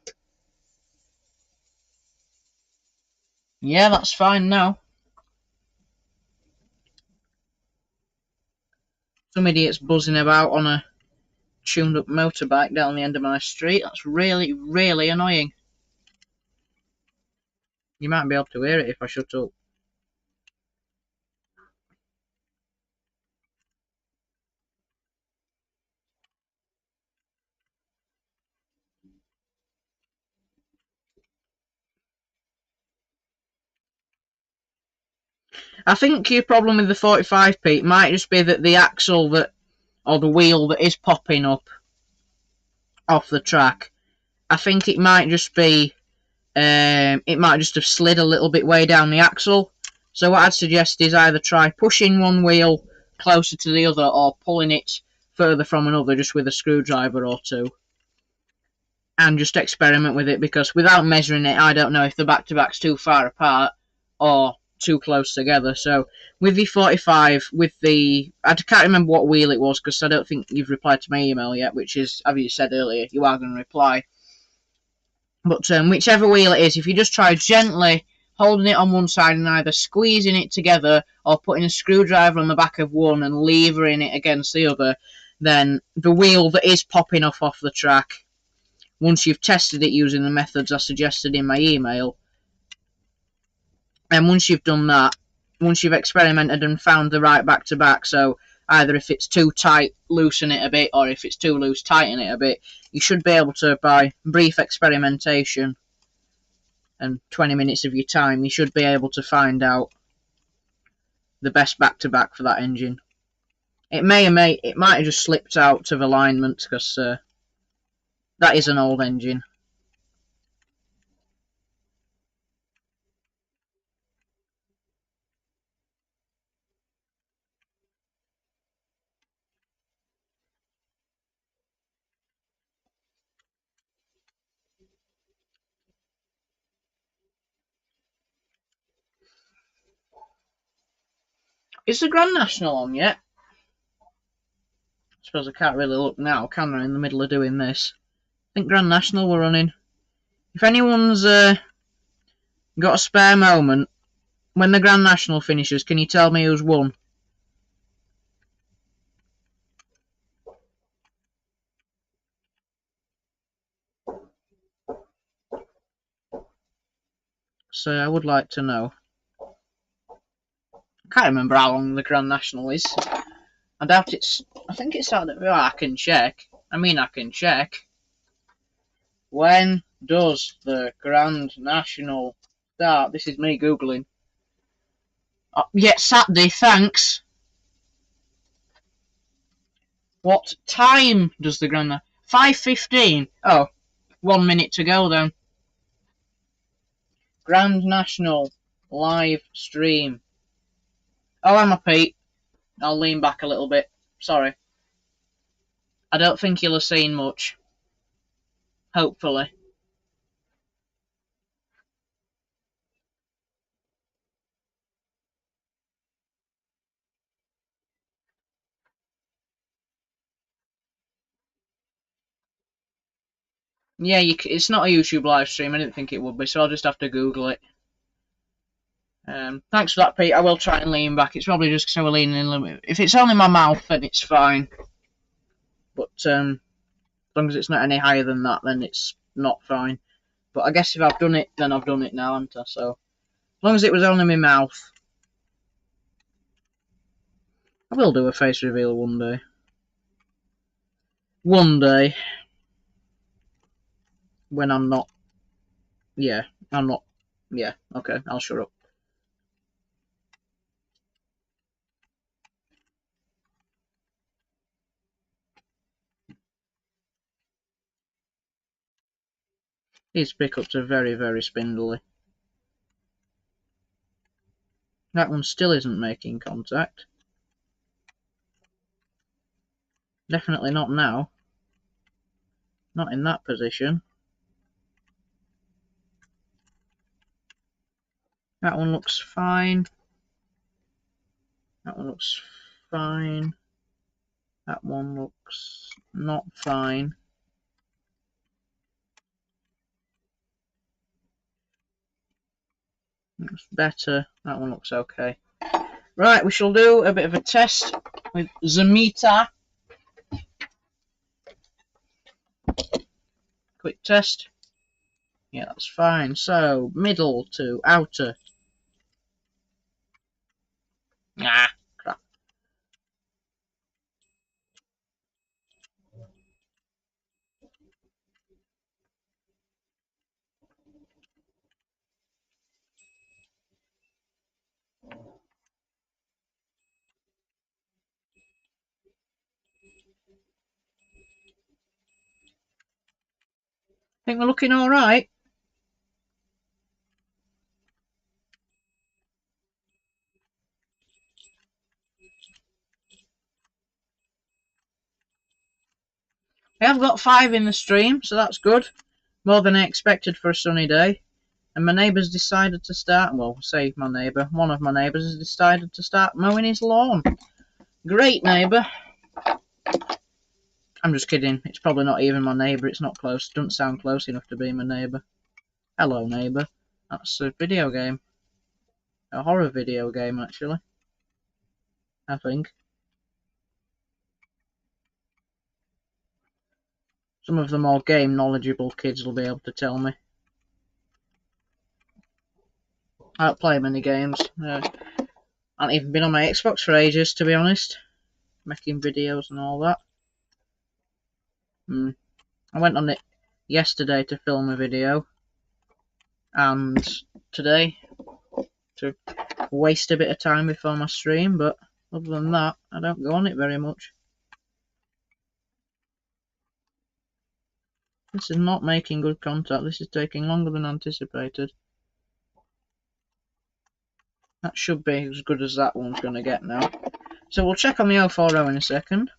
Yeah, that's fine now. Some idiot's buzzing about on a tuned up motorbike down the end of my street. That's really, really annoying. You might be able to hear it if I shut up. I think your problem with the 45 Pete might just be that the axle that, or the wheel that is popping up off the track, I think it might just be, it might just have slid a little bit way down the axle. So what I'd suggest is either try pushing one wheel closer to the other or pulling it further from another just with a screwdriver or two. And just experiment with it, because without measuring it, I don't know if the back-to-back's too far apart or too close together. So with the 45, with the, I can't remember what wheel it was because I don't think you've replied to my email yet, which is, as you said earlier, you are going to reply. But whichever wheel it is, if you just try gently holding it on one side and either squeezing it together or putting a screwdriver on the back of one and levering it against the other, then the wheel that is popping off the track, once you've tested it using the methods I suggested in my email, and once you've done that, once you've experimented and found the right back-to-back, so either if it's too tight, loosen it a bit, or if it's too loose, tighten it a bit, you should be able to, by brief experimentation and 20 minutes of your time, you should be able to find out the best back-to-back for that engine. It might have just slipped out of alignment, because that is an old engine. Is the Grand National on yet? I suppose I can't really look now, can I, in the middle of doing this? I think Grand National were running. If anyone's got a spare moment, when the Grand National finishes, can you tell me who's won? So I would like to know. I can't remember how long the Grand National is. I doubt it's... I think it's started... Oh, I can check. I can check. When does the Grand National start? This is me Googling. Oh, yeah, Saturday, thanks. What time does the Grand National... 5:15. Oh, 1 minute to go then. Grand National live stream. Oh, I'm a Pete. I'll lean back a little bit. Sorry. I don't think you'll have seen much. Hopefully. Yeah, it's not a YouTube live stream. I didn't think it would be, so I'll just have to Google it. Thanks for that, Pete. I will try and lean back. It's probably just because I was leaning in a little bit. If it's only my mouth, then it's fine. But as long as it's not any higher than that, then it's not fine. But I guess if I've done it, then I've done it now, haven't I? So as long as it was only my mouth. I will do a face reveal one day. One day. When I'm not... Yeah, I'm not... Yeah, okay, I'll shut up. These pickups are very, very spindly. That one still isn't making contact. Definitely not now. Not in that position. That one looks fine. That one looks fine. That one looks not fine. Looks better. That one looks okay. Right, we shall do a bit of a test with the meter. Quick test. Yeah, that's fine. So, middle to outer. Ah, crap. Think we're looking alright. I have got 5 in the stream, so that's good. More than I expected for a sunny day. And my neighbour's decided to start, well, say my neighbour, one of my neighbours has decided to start mowing his lawn. Great neighbour. I'm just kidding. It's probably not even my neighbour. It's not close. It doesn't sound close enough to be my neighbour. Hello, neighbour. That's a video game. A horror video game, actually. I think. Some of the more game knowledgeable kids will be able to tell me. I don't play many games. I haven't even been on my Xbox for ages, to be honest. Making videos and all that. I went on it yesterday to film a video. And today to waste a bit of time before my stream, but other than that, I don't go on it very much. This is not making good contact. This is taking longer than anticipated. That should be as good as that one's going to get now. So we'll check on the 040 in a second.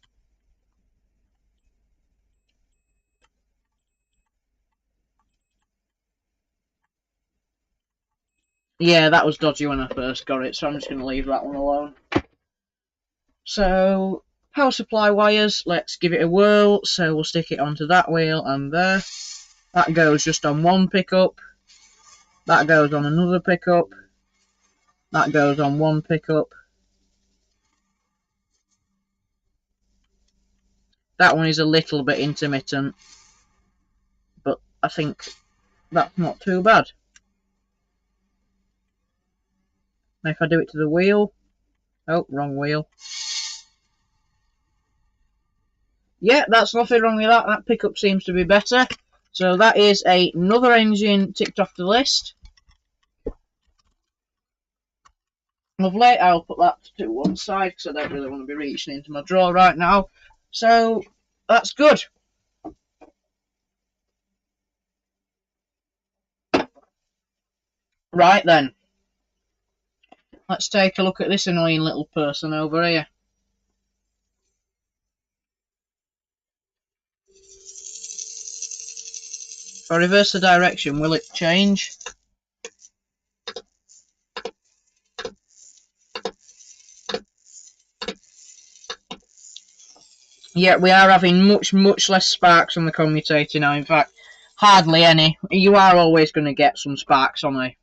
Yeah, that was dodgy when I first got it, so I'm just going to leave that one alone. So, power supply wires, let's give it a whirl. So we'll stick it onto that wheel and there. That goes just on one pickup. That goes on another pickup. That goes on one pickup. That one is a little bit intermittent, but I think that's not too bad. Now if I do it to the wheel, oh, wrong wheel. Yeah, that's nothing wrong with that. That pickup seems to be better. So that is another engine ticked off the list. Lovely. I'll put that to one side because I don't really want to be reaching into my drawer right now. So that's good. Right then. Let's take a look at this annoying little person over here. If I reverse the direction, will it change? Yeah, we are having much less sparks on the commutator now. In fact, hardly any. You are always going to get some sparks on a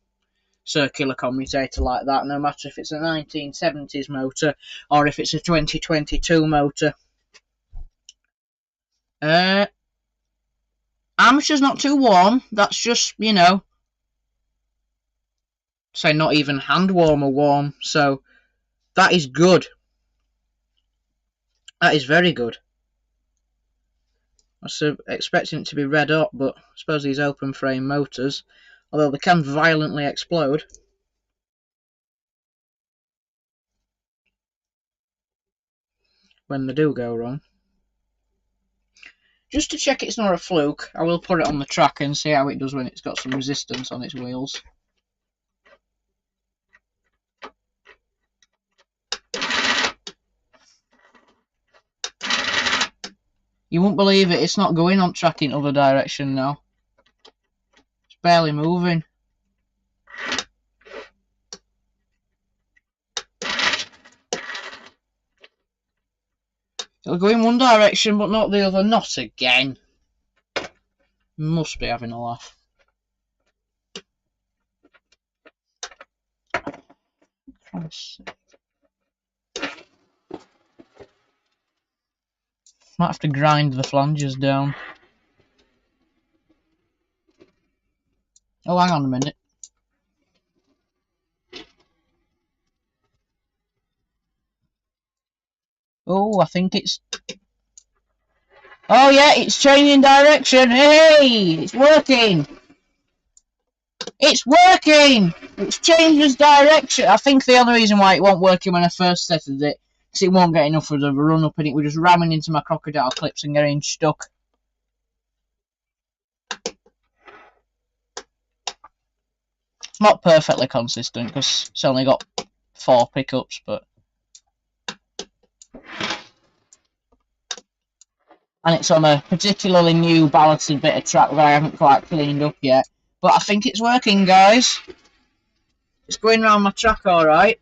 circular commutator like that, no matter if it's a 1970s motor or if it's a 2022 motor. Armature's not too warm. That's just, you know, say not even hand warmer warm. So that is good. That is very good. I was expecting it to be red hot, but I suppose these open frame motors, although they can violently explode. When they do go wrong. Just to check it's not a fluke, I will put it on the track and see how it does when it's got some resistance on its wheels. You won't believe it, it's not going on track in other direction now. It's barely moving. It'll go in one direction but not the other. Not again. Must be having a laugh. Might have to grind the flanges down. Oh, hang on a minute. Oh, I think it's... Oh yeah, it's changing direction. Hey, it's working. It's working. It's changed its direction. I think the only reason why it won't working when I first settled it is it won't get enough of a run up and it was just ramming into my crocodile clips and getting stuck. It's not perfectly consistent because it's only got 4 pickups, but... And it's on a particularly new ballasted bit of track that I haven't quite cleaned up yet. But I think it's working, guys. It's going around my track alright.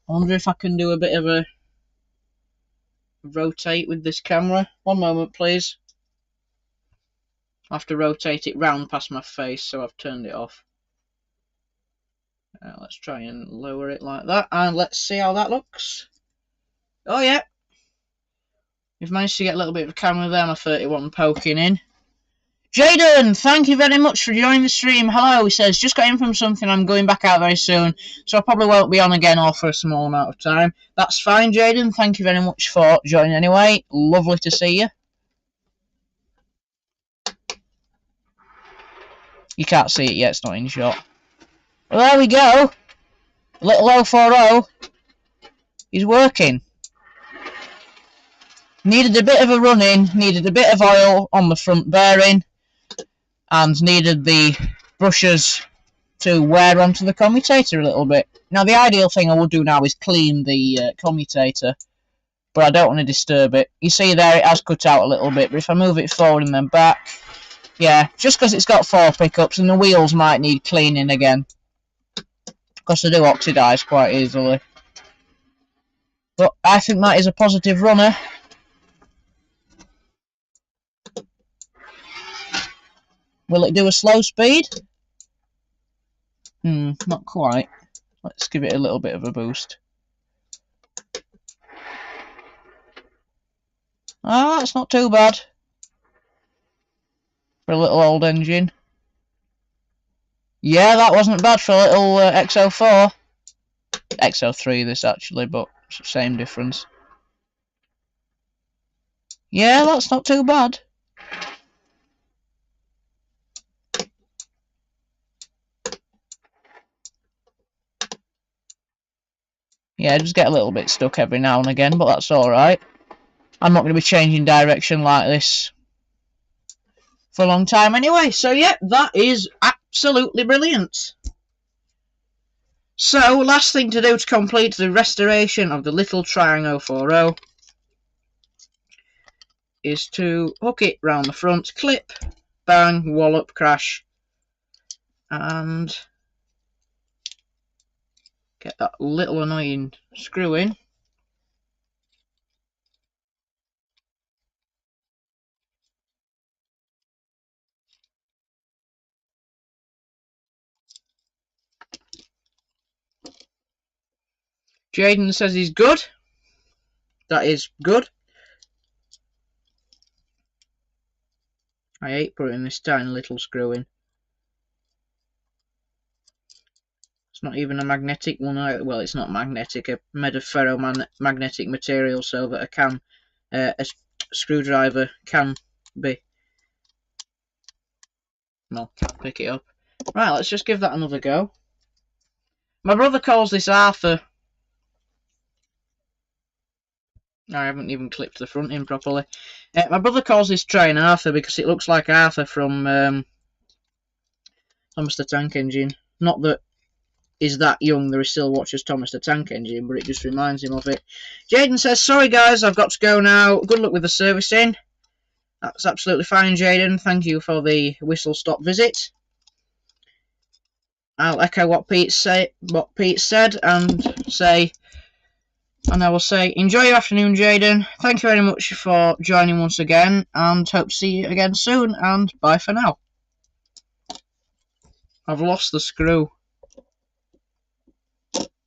I wonder if I can do a bit of a rotate with this camera. One moment, please. I have to rotate it round past my face, so I've turned it off. Let's try and lower it like that, and let's see how that looks. Oh yeah, we've managed to get a little bit of camera there. My 31 poking in. Jaden, thank you very much for joining the stream. Hello, he says, just got in from something. I'm going back out very soon, so I probably won't be on again or for a small amount of time. That's fine, Jaden. Thank you very much for joining anyway. Lovely to see you. You can't see it yet, it's not in shot. Well, there we go. Little 040 is working. Needed a bit of a run-in, needed a bit of oil on the front bearing, and needed the brushes to wear onto the commutator a little bit. Now, the ideal thing I would do now is clean the commutator, but I don't want to disturb it. You see there, it has cut out a little bit, but if I move it forward and then back, yeah, just because it's got 4 pickups, and the wheels might need cleaning again, because they do oxidise quite easily. But I think that is a positive runner. Will it do a slow speed? Not quite. Let's give it a little bit of a boost. Ah, that's not too bad for a little old engine. Yeah, that wasn't bad for a little XO4. XO3 this actually, but same difference. Yeah, that's not too bad. Yeah, just get a little bit stuck every now and again, but that's alright. I'm not going to be changing direction like this for a long time anyway. So yeah, that is absolutely brilliant. So, last thing to do to complete the restoration of the little Triang 040 is to hook it round the front, clip, bang, wallop, crash, and get that little annoying screw in. Jaden says he's good. That is good. I hate putting this tiny little screw in. It's not even a magnetic one. Well, it's not magnetic. I made of ferromagnetic material so that a screwdriver can be. No, can't pick it up. Right, let's just give that another go. My brother calls this Arthur. I haven't even clipped the front in properly. My brother calls this train Arthur because it looks like Arthur from Thomas the Tank Engine. Not that he's that young that he still watches Thomas the Tank Engine, but it just reminds him of it. Jaden says, sorry guys, I've got to go now. Good luck with the servicing. That's absolutely fine, Jaden. Thank you for the whistle-stop visit. I'll echo what Pete said and say And I will say, enjoy your afternoon, Jaden. Thank you very much for joining once again, and hope to see you again soon, and bye for now. I've lost the screw.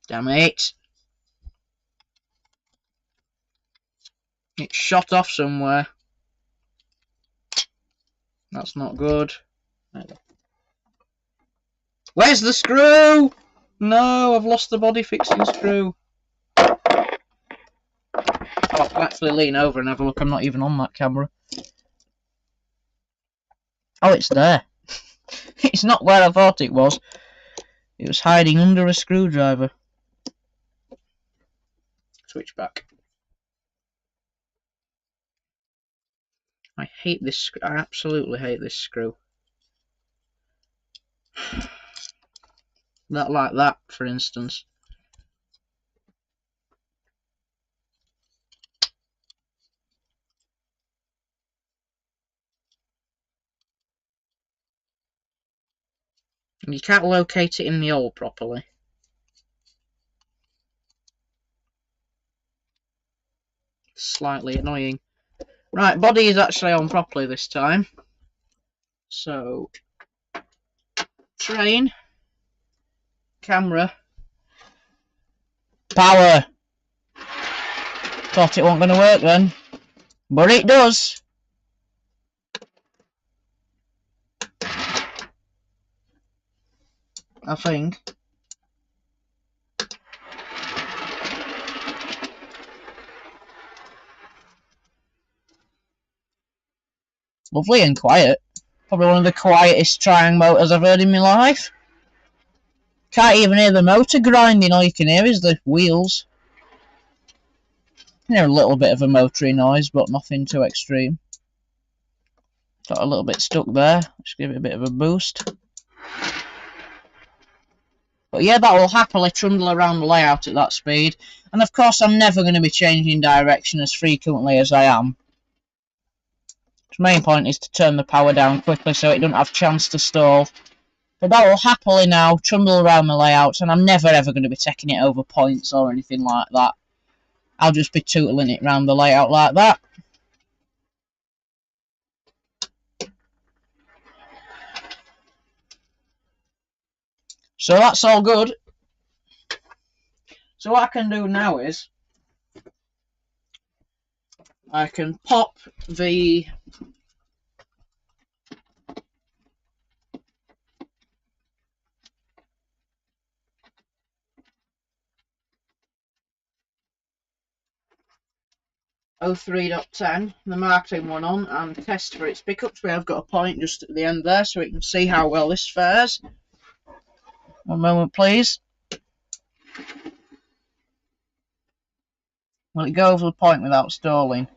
Damn it. It shot off somewhere. That's not good. Where's the screw? No, I've lost the body fixing screw. Oh, I can actually lean over and have a look. I'm not even on that camera. Oh, it's there. It's not where I thought it was. It was hiding under a screwdriver. Switch back. I hate this screw. I absolutely hate this screw. That like that, for instance. And you can't locate it in the hole properly. Slightly annoying. Right, body is actually on properly this time. So, train, camera, power. Thought it wasn't going to work then, but it does. I think. Lovely and quiet. Probably one of the quietest Triang motors I've heard in my life. Can't even hear the motor grinding, all you can hear is the wheels. You can hear a little bit of a motory noise, but nothing too extreme. Got a little bit stuck there. Let's give it a bit of a boost. But yeah, that will happily trundle around the layout at that speed. And of course, I'm never going to be changing direction as frequently as I am. The main point is to turn the power down quickly so it doesn't have a chance to stall. But that will happily now trundle around the layout, and I'm never ever going to be taking it over points or anything like that. I'll just be tootling it around the layout like that. So that's all good. So what I can do now is I can pop the .03.10, the Marklin one on, and test for its pickups. We have got a point just at the end there so we can see how well this fares. One moment please. Will it go over the point without stalling?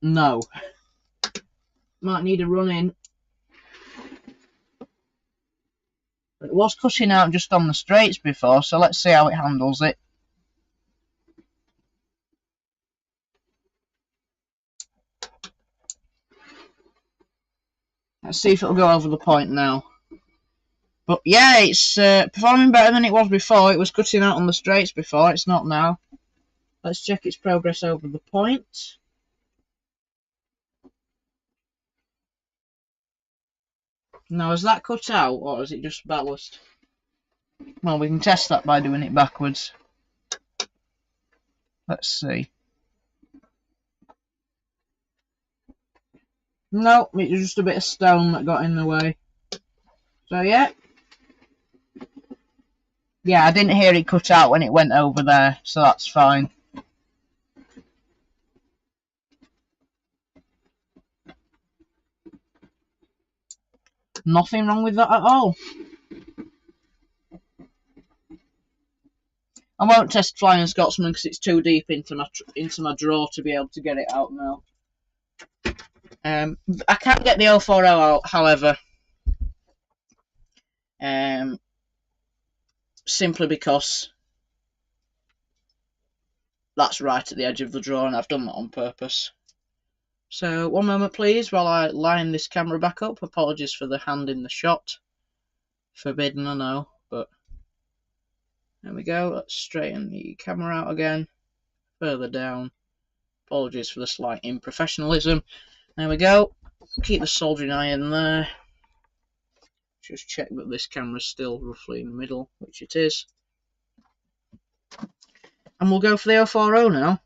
No. Might need a run in. It was cutting out just on the straights before, so let's see how it handles it. Let's see if it'll go over the point now. But yeah, it's performing better than it was before. It was cutting out on the straights before, it's not now. Let's check its progress over the point. Now, is that cut out, or is it just ballast? Well, we can test that by doing it backwards. Let's see. No, it was just a bit of stone that got in the way. So yeah. Yeah, I didn't hear it cut out when it went over there, so that's fine. Nothing wrong with that at all. I won't test Flying Scotsman because it's too deep into my drawer to be able to get it out now. I can't get the 040 out, however. Simply because that's right at the edge of the drawer and I've done that on purpose. So one moment please while I line this camera back up. Apologies for the hand in the shot. Forbidden, I know, but There we go. Let's straighten the camera out again. Further down. Apologies for the slight unprofessionalism. There we go. Keep the soldering iron there. Just check that this camera's still roughly in the middle, which it is. And we'll go for the 040 now.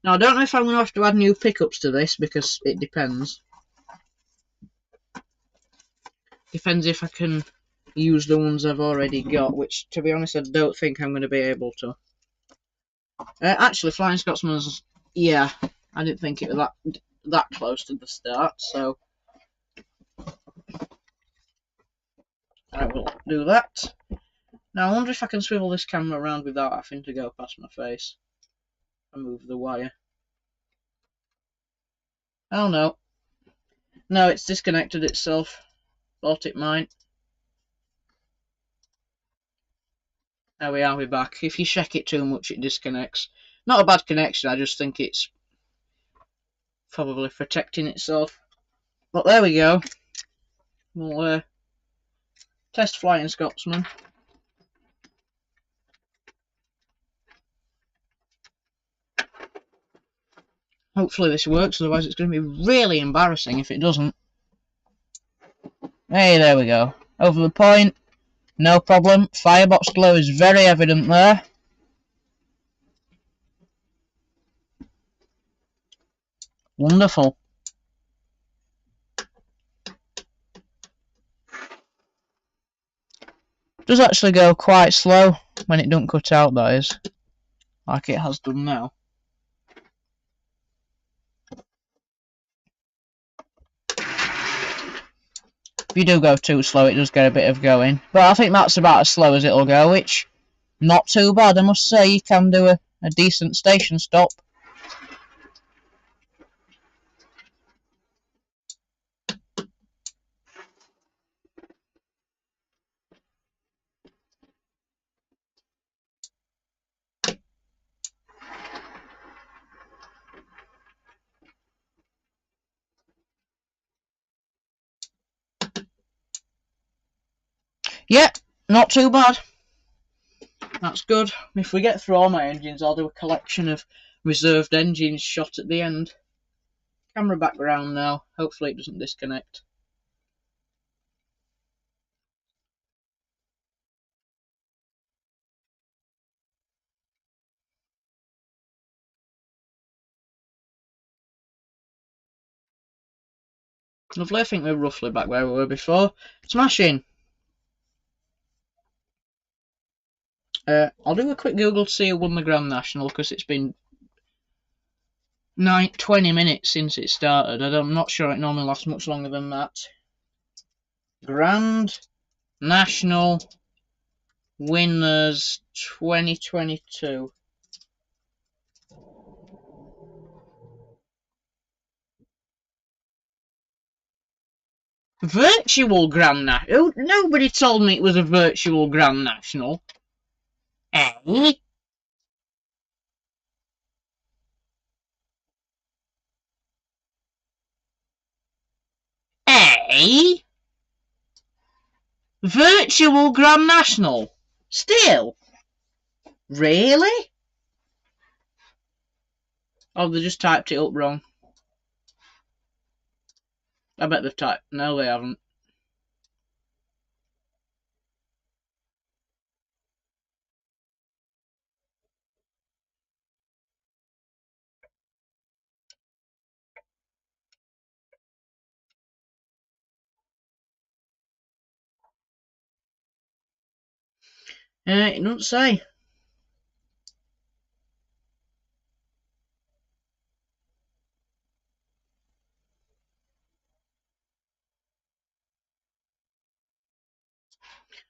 Now, I don't know if I'm going to have to add new pickups to this, because it depends. Depends if I can use the ones I've already got, which, to be honest, I don't think I'm going to be able to. Actually, Flying Scotsman's... Yeah, I didn't think it was that close to the start, so... I will do that. Now, I wonder if I can swivel this camera around without having to go past my face. And move the wire. Oh no. No, it's disconnected itself. Thought it might. There we are, we're back. If you shake it too much, it disconnects. Not a bad connection, I just think it's probably protecting itself. But there we go. We'll test Flying Scotsman. Hopefully this works, otherwise it's going to be really embarrassing if it doesn't. Hey, there we go. Over the point. No problem. Firebox glow is very evident there. Wonderful. Does actually go quite slow when it don't cut out, that is. Like it has done now. If you do go too slow, it does get a bit of going. But I think that's about as slow as it'll go, which, not too bad, I must say. You can do a decent station stop. Yeah, not too bad. That's good. If we get through all my engines, I'll do a collection of reserved engines shot at the end. Camera background now. Hopefully it doesn't disconnect. Lovely, I think we're roughly back where we were before. Smashing! I'll do a quick Google to see who won the Grand National, because it's been 20 minutes since it started. I'm not sure it normally lasts much longer than that. Grand National Winners 2022. Virtual Grand National? Nobody told me it was a virtual Grand National. Eh? Eh? Virtual Grand National? Still? Really? Oh, they just typed it up wrong. I bet they've typed... No, they haven't. It doesn't say.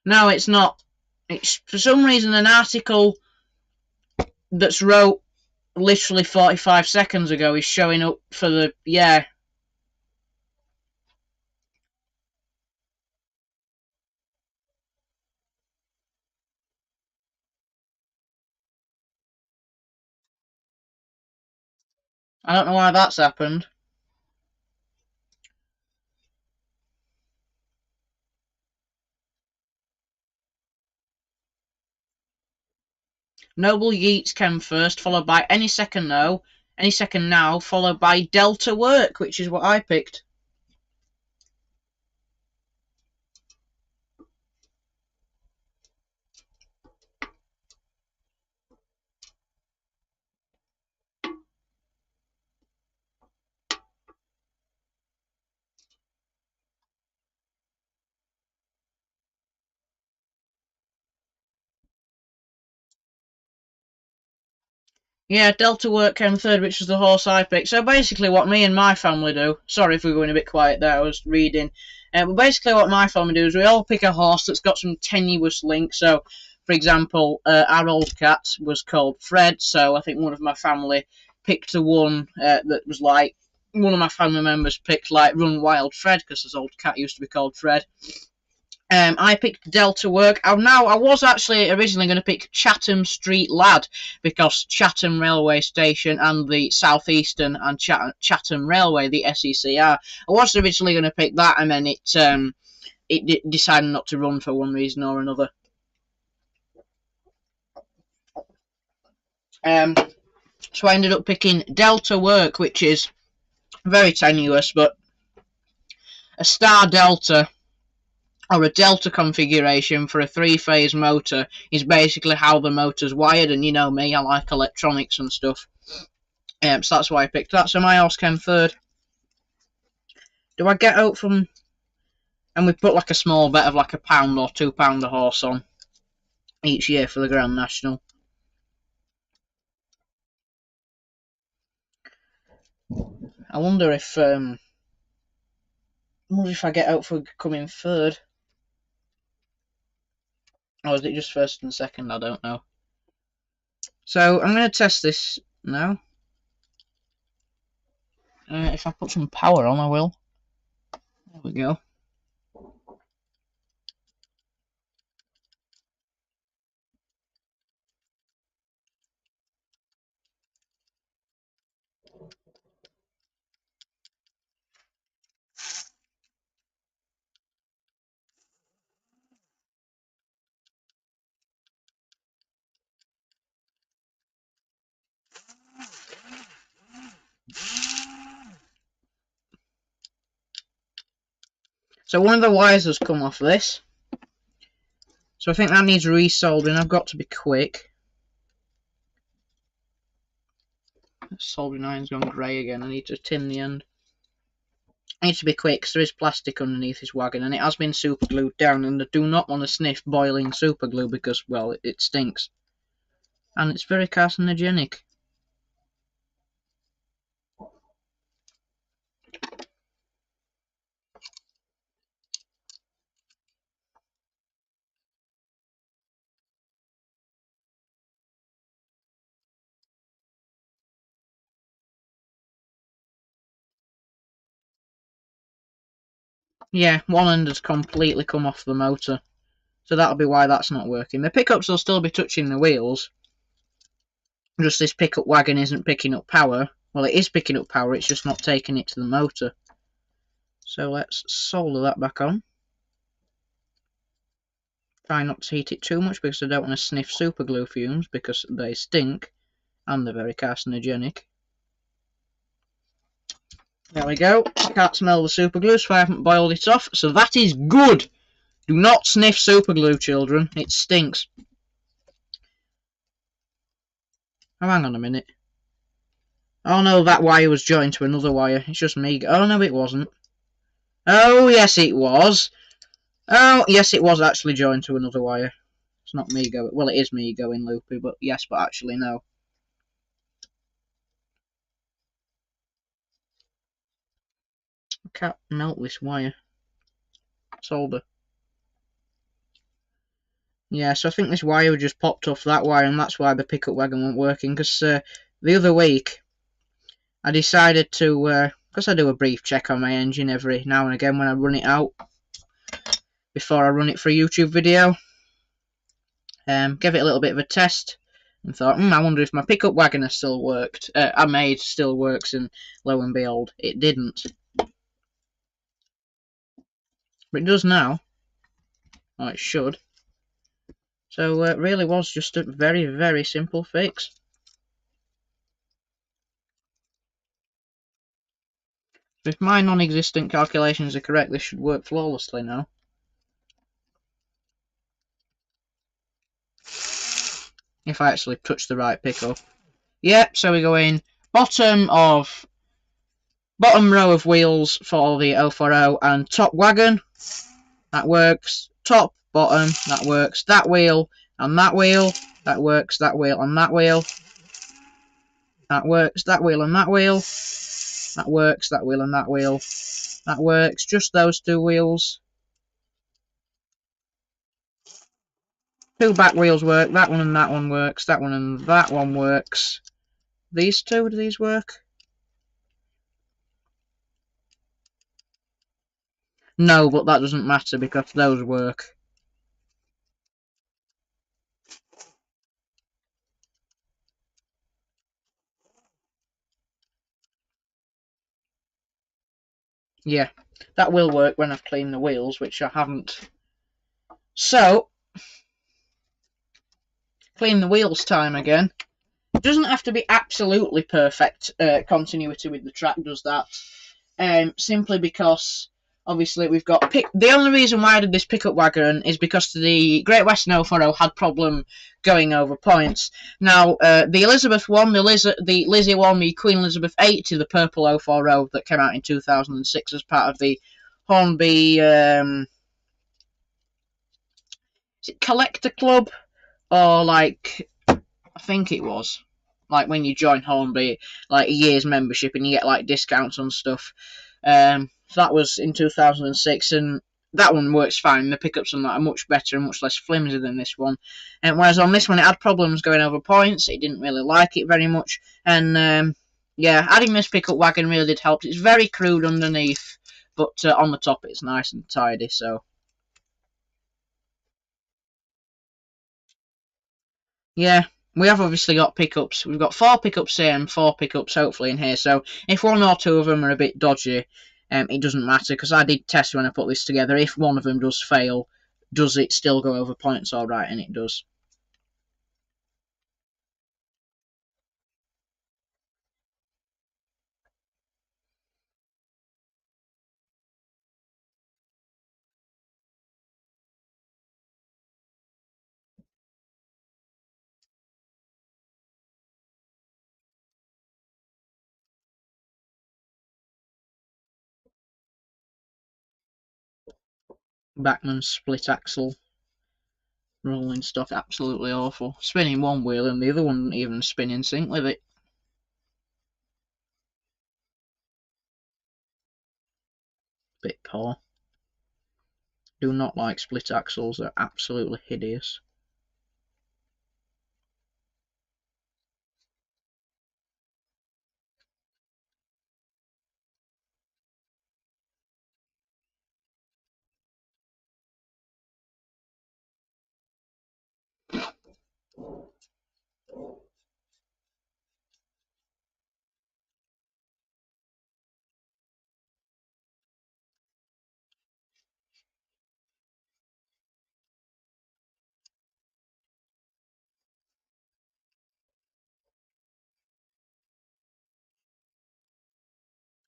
No, it's not. It's, for some reason, an article that's wrote literally 45 seconds ago is showing up for the... Yeah. I don't know why that's happened. Noble Yeats came first, followed by Any Second Now, followed by Delta Work, which is what I picked. Yeah, Delta Work came third, which was the horse I picked. So basically what me and my family do, sorry if we're going a bit quiet there, I was reading. But basically what my family do is we all pick a horse that's got some tenuous links. So, for example, our old cat was called Fred, so I think one of my family picked the one that was like, one of my family members picked like Run Wild Fred, because his old cat used to be called Fred. I picked Delta Work. I was actually originally going to pick Chatham Street Lad because Chatham Railway Station and the Southeastern and Chatham Railway, the SECR. I was originally going to pick that, and then it decided not to run for one reason or another. So I ended up picking Delta Work, which is very tenuous, but a star delta or a delta configuration for a three-phase motor is basically how the motor's wired, and you know me, I like electronics and stuff. So that's why I picked that. So my horse came third. Do I get out from... And we put like a small bet of like £1 or £2 a horse on each year for the Grand National. I wonder if I get out for coming third. Or is it just first and second? I don't know. So I'm going to test this now. If I put some power on, I will. There we go. So one of the wires has come off this. So I think that needs resoldering. I've got to be quick. Soldering iron's gone grey again. I need to tin the end. I need to be quick because there is plastic underneath this wagon and it has been super glued down, and I do not want to sniff boiling super glue because, well, it stinks. And it's very carcinogenic. Yeah, one end has completely come off the motor. So that'll be why that's not working. The pickups will still be touching the wheels. Just this pickup wagon isn't picking up power. Well, it is picking up power, it's just not taking it to the motor. So let's solder that back on. Try not to heat it too much because I don't want to sniff super glue fumes because they stink and they're very carcinogenic. There we go. I can't smell the super glue, so I haven't boiled it off. So that is good. Do not sniff super glue, children. It stinks. Oh, hang on a minute. Oh no, that wire was joined to another wire. It's just me. Oh no, it wasn't. Oh yes, it was. Oh yes, it was actually joined to another wire. It's not me going. Well, it is me going loopy, but yes, but actually no. I can't melt this wire. Solder. Yeah, so I think this wire just popped off that wire, and that's why the pickup wagon wasn't working. Because the other week, I decided to, because I do a brief check on my engine every now and again when I run it out, before I run it for a YouTube video. Gave it a little bit of a test, and thought, I wonder if my pickup wagoner still worked. Still works, and lo and behold, it didn't. But it does now. Oh, it should. So it really was just a very, very simple fix. If my non-existent calculations are correct, this should work flawlessly now. If I actually touch the right pickup. Yep, so we go in bottom row of wheels for the 040 and top wagon. That works. Top, bottom, that works. That wheel and that wheel. That works. That wheel and that wheel. That works. That wheel and that wheel. That works. That wheel and that wheel. That works. Just those two wheels. Two back wheels work. That one and that one works. That one and that one works. These two, do these work? No, but that doesn't matter because those work. Yeah, that will work when I've cleaned the wheels, which I haven't. So, clean the wheels time again. It doesn't have to be absolutely perfect continuity with the track, does that. Simply because, obviously, we've got... The only reason why I did this pickup wagon is because the Great Western 040 had problem going over points. Now, the Elizabeth one, the Lizzie one, the Queen Elizabeth 80, the purple 040 that came out in 2006 as part of the Hornby... is it Collector Club? Or, like... I think it was. Like when you join Hornby, like a year's membership, and you get like discounts on stuff. So that was in 2006, and that one works fine. The pickups on that are much better and much less flimsy than this one. And whereas on this one, it had problems going over points. It didn't really like it very much, and yeah, adding this pickup wagon really did help. It's very crude underneath, but on the top, it's nice and tidy. So yeah. We have obviously got pickups. We've got 4 pickups here and 4 pickups hopefully in here. So if 1 or 2 of them are a bit dodgy, it doesn't matter because I did test when I put this together. If one of them does fail, does it still go over points all right? And it does. Backman split axle rolling stock, absolutely awful. Spinning one wheel and the other one didn't even spin in sync with it. Bit poor. Do not like split axles, they're absolutely hideous.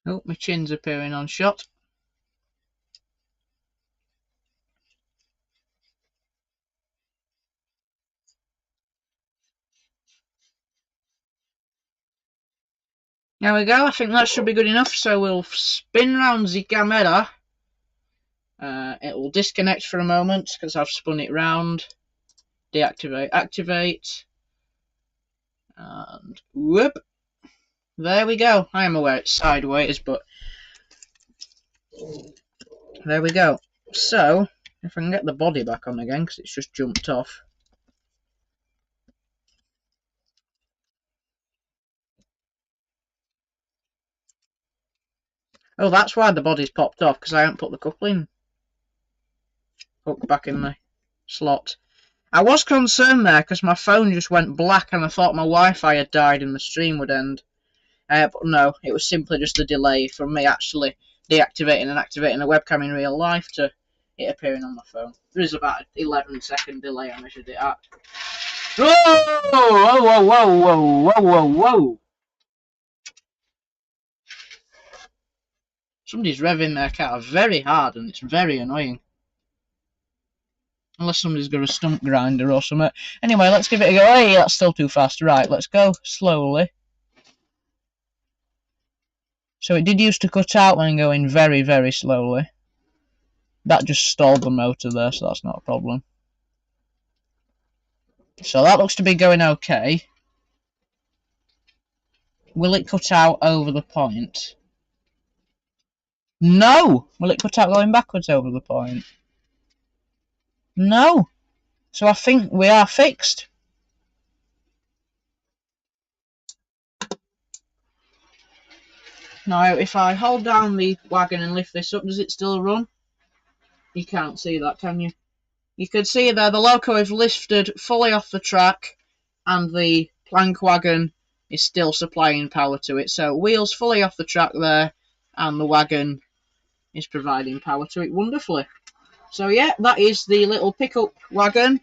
Oh, my chin's appearing on shot. There we go, I think that should be good enough, so we'll spin round the camera. It will disconnect for a moment because I've spun it round. Deactivate, activate. And whoop. There we go. I am aware it's sideways, but there we go. So, if I can get the body back on again, because it's just jumped off. Oh, that's why the body's popped off, because I haven't put the coupling hook back in the slot. I was concerned there, because my phone just went black, and I thought my Wi-Fi had died and the stream would end. But no, it was simply just a delay from me actually deactivating and activating the webcam in real life to it appearing on my phone. There is about an 11-second delay I measured it at. Whoa! Whoa, whoa, whoa, whoa, whoa, whoa, whoa! Somebody's revving their car very hard and it's very annoying. Unless somebody's got a stump grinder or something. Anyway, let's give it a go. Hey, that's still too fast. Right, let's go slowly. So it did used to cut out when going very, very slowly. That just stalled the motor there, so that's not a problem. So that looks to be going okay. Will it cut out over the point? No! Will it cut out going backwards over the point? No! So I think we are fixed. Now, if I hold down the wagon and lift this up, does it still run? You can't see that, can you? You can see there the loco is lifted fully off the track and the plank wagon is still supplying power to it. So wheels fully off the track there and the wagon is providing power to it wonderfully. So yeah, that is the little pickup wagon,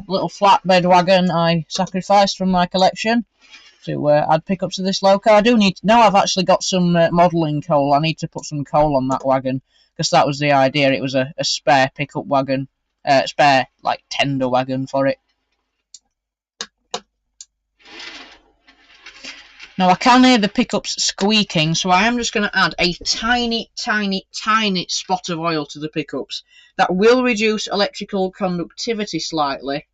little flatbed wagon I sacrificed from my collection to add pickups to this loco. I do need to, now I've actually got some modelling coal, I need to put some coal on that wagon because that was the idea. It was a spare pickup wagon, spare like tender wagon for it. Now I can hear the pickups squeaking, so I am just going to add a tiny, tiny, tiny spot of oil to the pickups. That will reduce electrical conductivity slightly.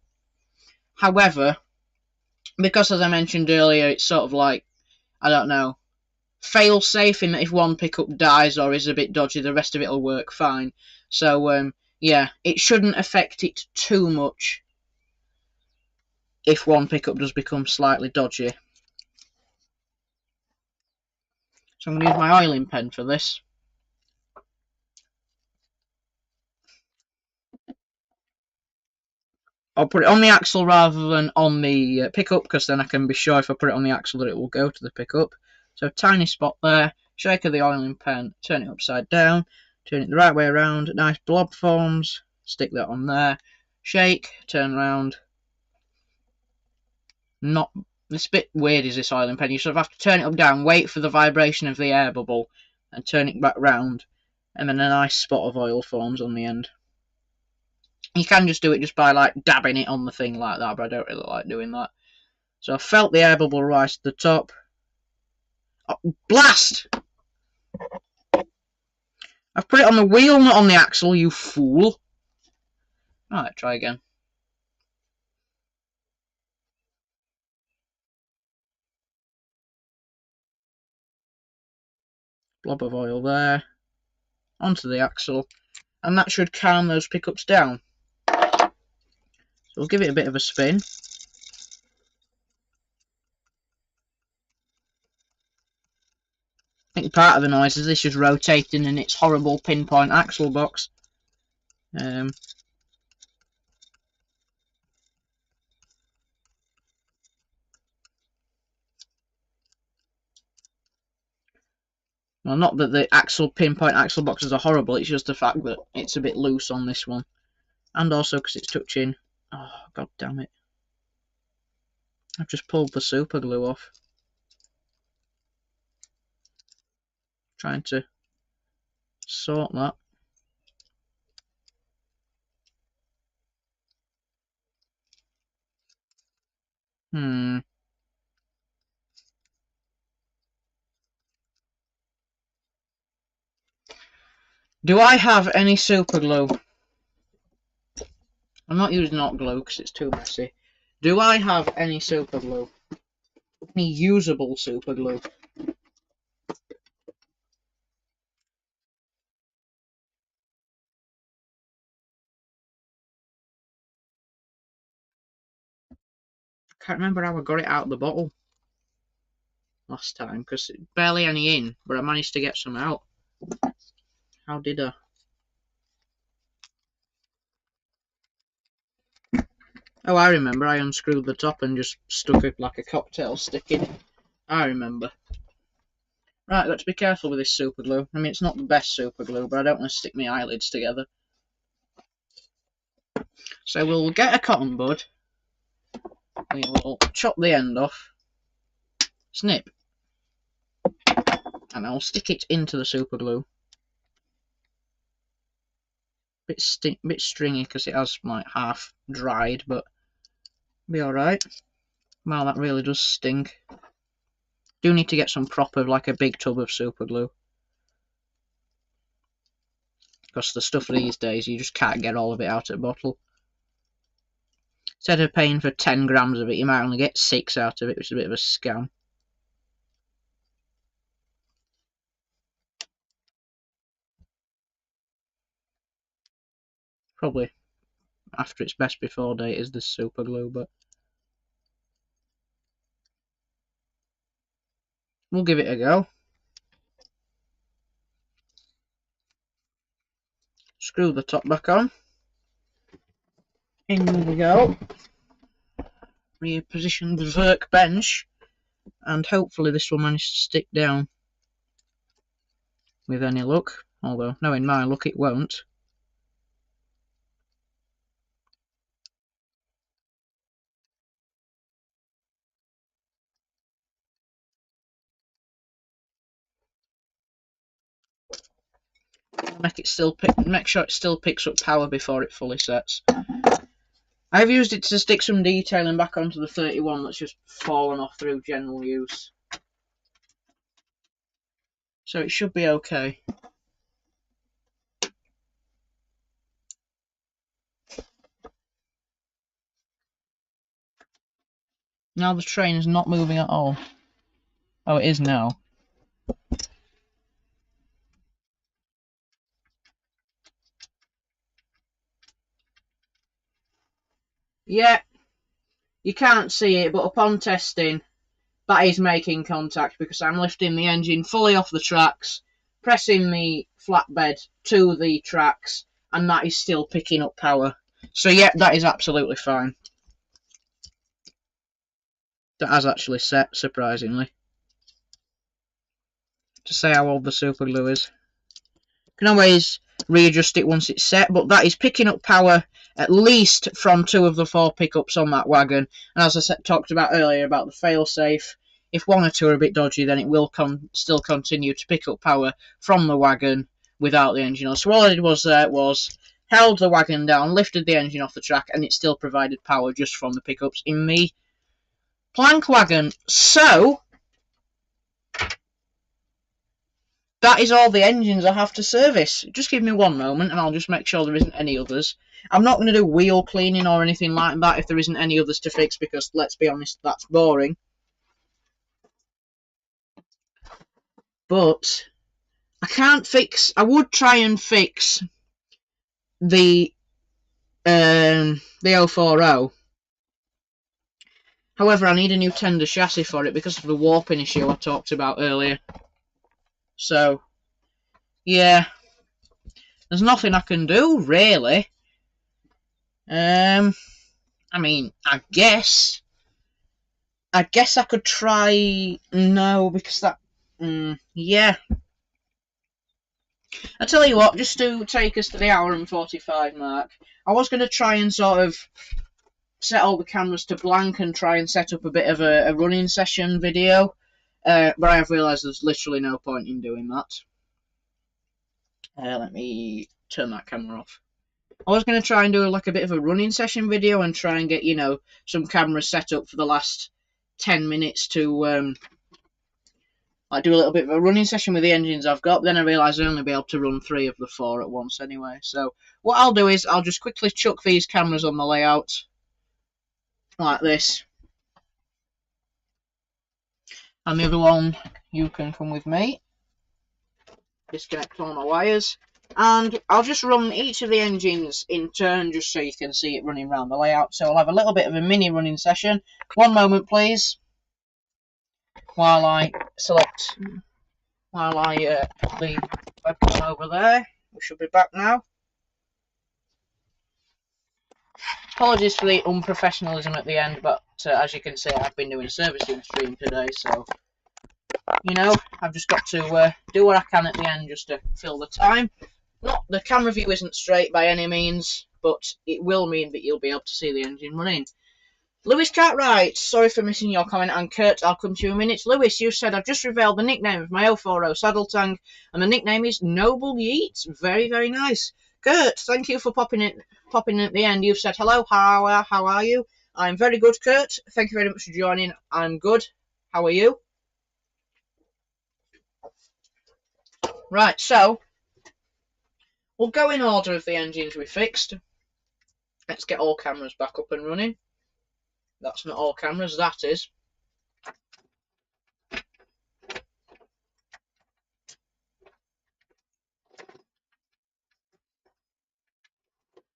However, because as I mentioned earlier, it's sort of like, I don't know, fail-safe in that if one pickup dies or is a bit dodgy, the rest of it will work fine. So, yeah, it shouldn't affect it too much if one pickup does become slightly dodgy. So I'm going to use my oiling pen for this. I'll put it on the axle rather than on the pickup, because then I can be sure if I put it on the axle that it will go to the pickup. So tiny spot there, shake of the oiling pen, turn it upside down, turn it the right way around, nice blob forms, stick that on there, shake, turn around. Not, this bit weird is this oiling pen, you sort of have to turn it up down, wait for the vibration of the air bubble, and turn it back round, and then a nice spot of oil forms on the end. You can just do it just by like dabbing it on the thing like that, but I don't really like doing that. So I felt the air bubble rise to the top. Oh, blast! I've put it on the wheel, not on the axle, you fool. Alright, try again. Blob of oil there. Onto the axle. And that should calm those pickups down. So we'll give it a bit of a spin. I think part of the noise is this just rotating in its horrible pinpoint axle box. Well, not that the pinpoint axle boxes are horrible, it's just the fact that it's a bit loose on this one. And also because it's touching... Oh, god damn it. I've just pulled the super glue off. Trying to sort that. Do I have any super glue? I'm not using hot glue because it's too messy. Do I have any super glue? Any usable super glue? I can't remember how I got it out of the bottle last time because barely any in, but I managed to get some out. How did I? Oh, I remember. I unscrewed the top and just stuck it like a cocktail stick in. I remember. Right, got to be careful with this super glue. I mean, it's not the best super glue, but I don't want to stick my eyelids together. So we'll get a cotton bud, we will chop the end off, snip, and I'll stick it into the super glue. Bit stringy because it has like half dried, but be alright. Wow, that really does stink. Do need to get some proper, like a big tub of super glue. Because the stuff these days, you just can't get all of it out of the bottle. Instead of paying for 10 grams of it, you might only get 6 out of it, which is a bit of a scam. Probably after its best before date is the super glue, but we'll give it a go. Screw the top back on. In we go. Reposition the workbench, and hopefully this will manage to stick down with any luck, although knowing my luck it won't. Make sure it still picks up power before it fully sets. I've used it to stick some detailing back onto the 31 that's just fallen off through general use. So it should be okay. Now the train is not moving at all. Oh, it is now. Yeah, you can't see it, but upon testing, that is making contact because I'm lifting the engine fully off the tracks, pressing the flatbed to the tracks, and that is still picking up power. So yeah, that is absolutely fine. That has actually set, surprisingly. To say how old the super glue is. You can always readjust it once it's set, but that is picking up power at least from 2 of the 4 pickups on that wagon. And as I talked about earlier about the failsafe, if 1 or 2 are a bit dodgy, then it will still continue to pick up power from the wagon without the engine on. So all I did was held the wagon down, lifted the engine off the track, and it still provided power just from the pickups in the plank wagon. So that is all the engines I have to service. Just give me 1 moment and I'll just make sure there isn't any others. I'm not going to do wheel cleaning or anything like that if there isn't any others to fix, because let's be honest, that's boring. But I would try and fix the 040. However, I need a new tender chassis for it because of the warping issue I talked about earlier. So, yeah, there's nothing I can do, really. I mean, I guess I could try... No, because that... yeah. I tell you what, just to take us to the hour and 45 mark, I was going to try and sort of set all the cameras to blank and try and set up a bit of a running session video, but I have realised there's literally no point in doing that. Let me turn that camera off. I was going to try and do like a bit of a running session video and try and get, you know, some cameras set up for the last 10 minutes to like do a little bit of a running session with the engines I've got. Then I realised I'd only be able to run 3 of the 4 at once anyway. So what I'll do is I'll just quickly chuck these cameras on the layout like this. And the other one, you can come with me. Disconnect all my wires. And I'll just run each of the engines in turn just so you can see it running around the layout. So I'll have a little bit of a mini running session. 1 moment please. While I put the webcam over there. We should be back now. Apologies for the unprofessionalism at the end, but as you can see, I've been doing a servicing stream today, so you know, I've just got to do what I can at the end just to fill the time. The camera view isn't straight by any means. but it will mean that you'll be able to see the engine running. Lewis Cartwright, sorry for missing your comment, and Kurt, I'll come to you in a minute. Lewis, you said I've just revealed the nickname of my 040 saddle tank, and the nickname is Noble Yeats. Very, very nice. Kurt, thank you for popping at the end. You've said hello, how are you? I'm very good, Kurt. Thank you very much for joining. I'm good. How are you? Right, so we'll go in order of the engines we fixed. Let's get all cameras back up and running. That's not all cameras, that is.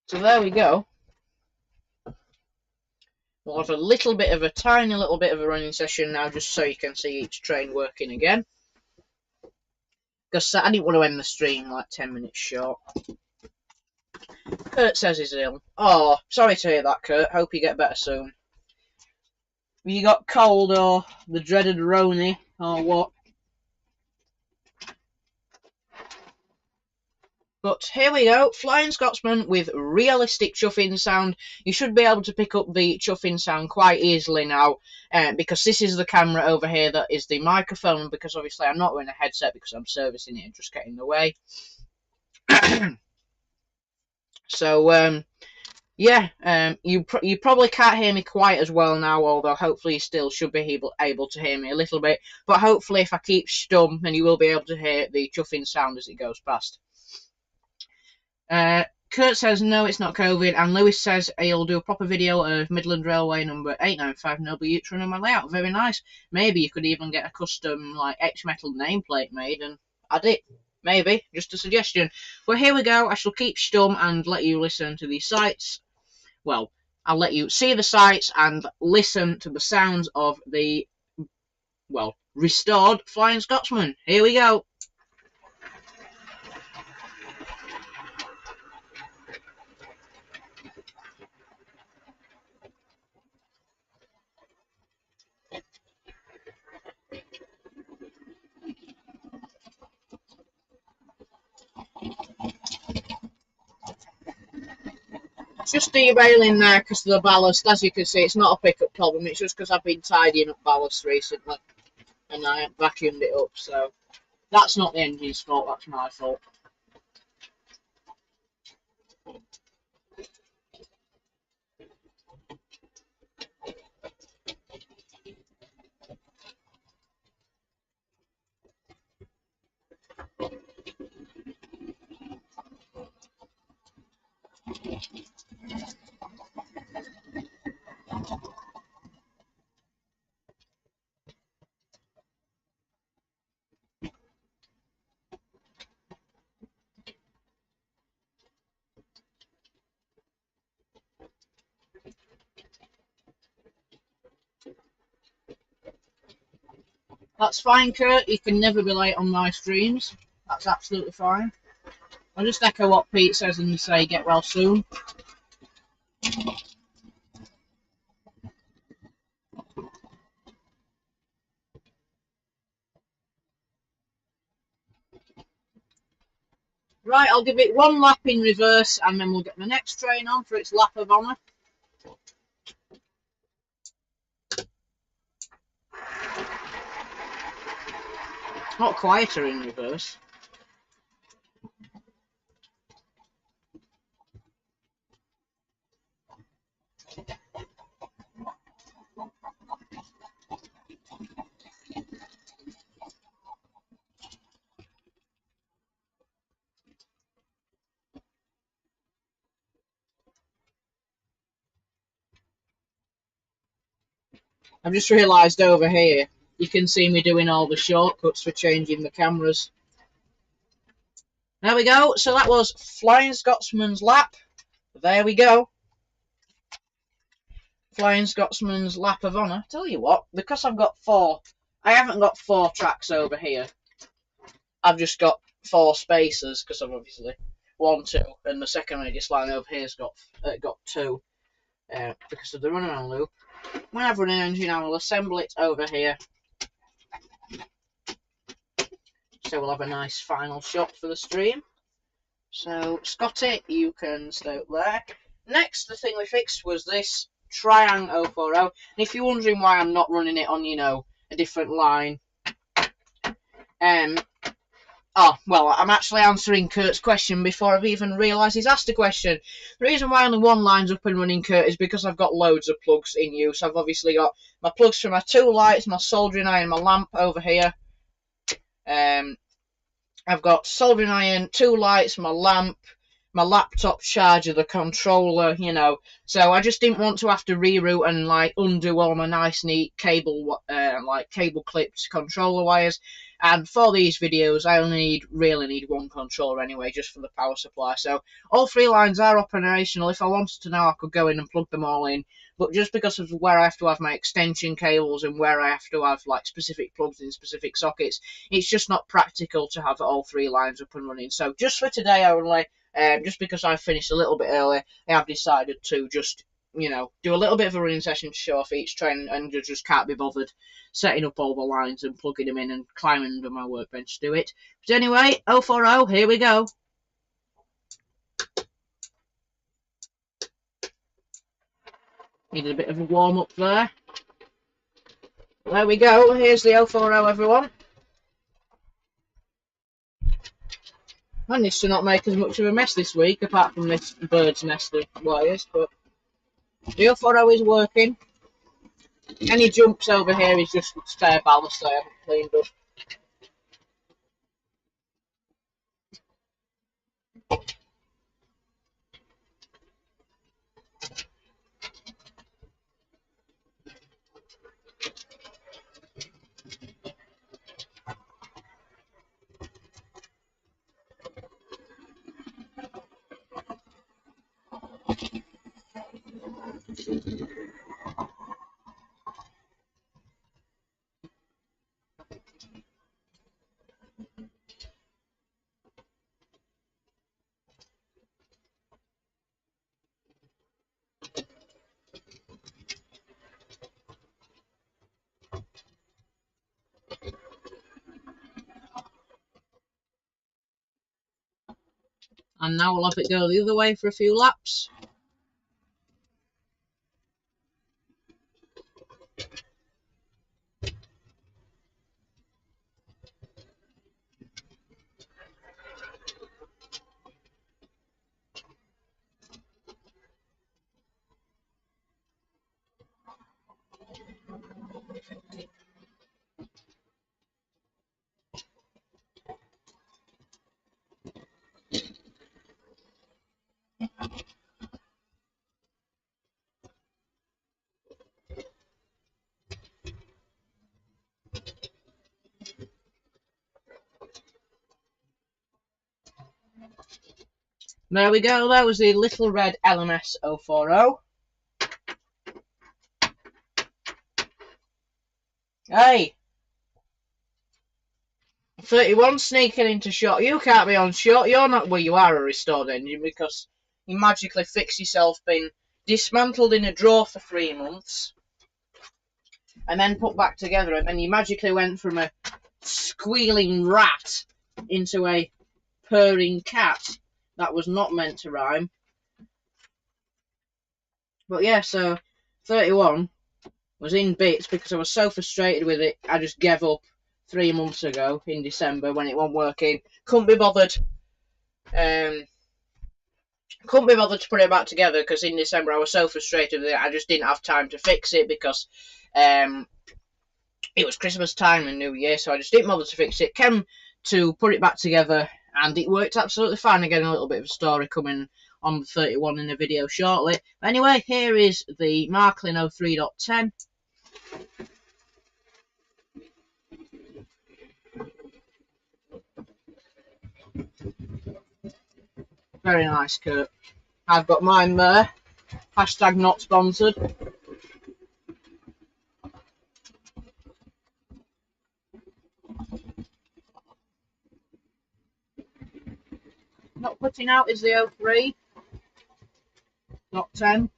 So there we go. We'll have a little bit of a tiny little bit of a running session now, just so you can see each train working again. Because I didn't want to end the stream like 10 minutes short. Kurt says he's ill. Oh, sorry to hear that, Kurt. Hope you get better soon. Have you got cold or the dreaded Roni or what? But here we go, Flying Scotsman with realistic chuffing sound. You should be able to pick up the chuffing sound quite easily now, because this is the camera over here that is the microphone, because obviously I'm not wearing a headset because I'm servicing it and just getting in the way. So, yeah, you probably can't hear me quite as well now, although hopefully you still should be able to hear me a little bit. But hopefully if I keep stum, then you will be able to hear the chuffing sound as it goes past. Kurt says no, it's not COVID, and Lewis says he'll do a proper video of Midland Railway number 895 Noble Yeats running my layout. Very nice. Maybe you could even get a custom like H-metal nameplate made and add it. Maybe, just a suggestion. Well, here we go. I shall keep stum and let you listen to the sights. Well, I'll let you see the sights and listen to the sounds of the, well, restored Flying Scotsman. Here we go. Just derailing there because of the ballast. As you can see, it's not a pickup problem. It's just because I've been tidying up ballast recently and I vacuumed it up. So that's not the engine's fault. That's my fault. That's fine, Kurt. You can never be late on my streams. That's absolutely fine. I'll just echo what Pete says and say get well soon. Right, I'll give it one lap in reverse and then we'll get the next train on for its lap of honour. Not quieter in reverse. I've just realised over here, you can see me doing all the shortcuts for changing the cameras. There we go. So that was Flying Scotsman's lap. There we go. Flying Scotsman's lap of honour. Tell you what, because I've got I haven't got 4 tracks over here. I've just got 4 spaces because I've obviously 1, 2, and the second radius line over here's got 2 because of the runaround loop. When I've run an engine, I will assemble it over here. So we'll have a nice final shot for the stream. So, Scotty, you can stay up there. Next, the thing we fixed was this Triang 040. And if you're wondering why I'm not running it on, a different line, well, I'm actually answering Kurt's question before I've even realised he's asked a question. The reason why only one line's up and running, Kurt, is because I've got loads of plugs in use. I've obviously got my plugs for my 2 lights, my soldering iron, my lamp over here. I've got soldering iron, 2 lights, my lamp, my laptop charger, the controller, So I just didn't want to have to reroute and undo all my nice neat cable clipped controller wires. And for these videos, I only really need one controller anyway, just for the power supply. So all 3 lines are operational. If I wanted to now, I could go in and plug them all in. But just because of where I have to have my extension cables and where I have to have specific plugs in specific sockets, it's just not practical to have all 3 lines up and running. So just for today only, just because I finished a little bit early, I have decided to just, do a little bit of a running session to show off each train, and just can't be bothered setting up all the lines and plugging them in and climbing under my workbench to do it. But anyway, 040, here we go. Needed a bit of a warm up there. There we go, here's the 040, everyone. Managed to not make as much of a mess this week, apart from this bird's nest of wires, but the 040 is working. Any jumps over here is just spare ballast I haven't cleaned up. And now we'll have it go the other way for a few laps. There we go, that was the little red LMS 040. Hey! 31 sneaking into shot. You can't be on shot. You're not. Well, you are a restored engine because you magically fix yourself being dismantled in a drawer for 3 months and then put back together, and then you magically went from a squealing rat into a purring cat. That was not meant to rhyme. But yeah, so 31 was in bits because I was so frustrated with it. I just gave up 3 months ago in December when it wasn't working. Couldn't be bothered. Couldn't be bothered to put it back together because in December I was so frustrated with it. I just didn't have time to fix it because it was Christmas time and New Year, so I just didn't bother to fix it. Came to put it back together, and it worked absolutely fine. Again, a little bit of a story coming on the 31 in the video shortly. But anyway, here is the Marklin 03.10. Very nice, Kurt. I've got mine there. Hashtag not sponsored. Not putting out is the 03. Not 10.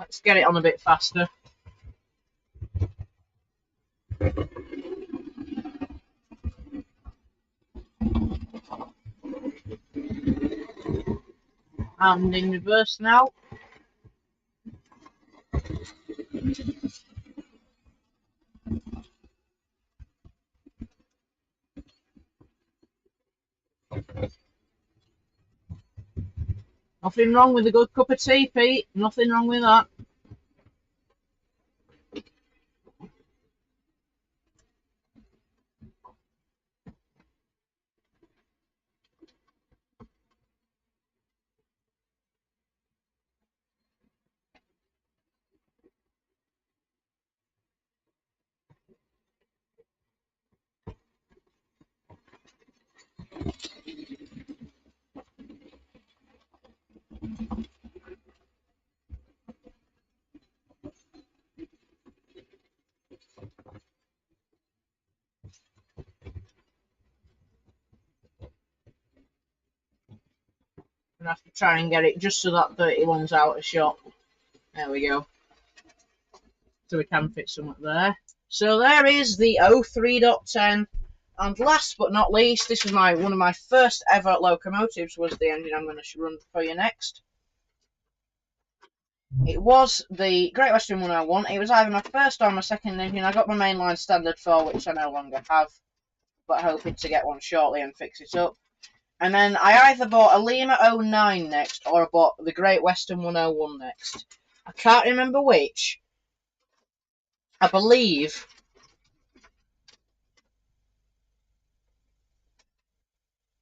Let's get it on a bit faster. And in reverse now. Nothing wrong with a good cup of tea, Pete. Nothing wrong with that. I'm gonna have to try and get it just so that 31's out of shot. There we go. So we can fit some up there. So there is the 03.10. And last but not least, this was one of my first ever locomotives, was the engine I'm going to run for you next. It was the Great Western 101. It was either my first or my second engine. I got my mainline standard 4, which I no longer have, but hoping to get one shortly and fix it up. And then I either bought a Lima 09 next, or I bought the Great Western 101 next. I can't remember which. I believe...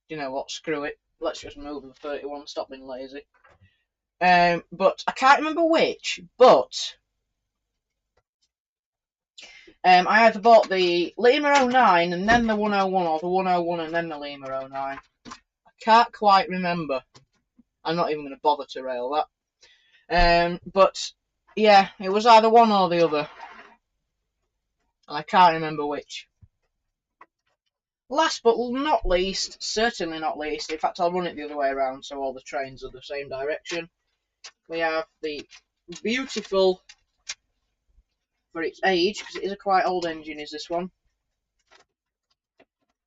You know what, screw it. Let's just move the 31, stop being lazy. But I can't remember which, but... I either bought the Lima 09 and then the 101, or the 101 and then the Lima 09. I can't quite remember. I'm not even going to bother to rail that. But, yeah, it was either one or the other. And I can't remember which. Last but not least, certainly not least, in fact I'll run it the other way around so all the trains are the same direction. We have the beautiful, for its age, because it is a quite old engine, is this one.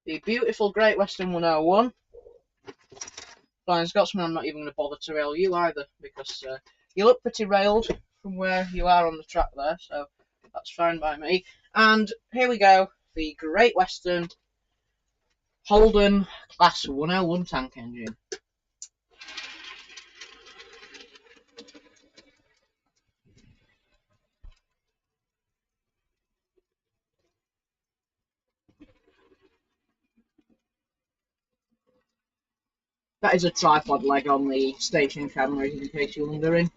The beautiful Great Western 101. Flying Scotsman, I'm not even going to bother to rail you either, because you look pretty railed from where you are on the track there, so that's fine by me. And here we go, the Great Western Holden Class 101 tank engine. That is a tripod leg on the station camera, in case you're wondering.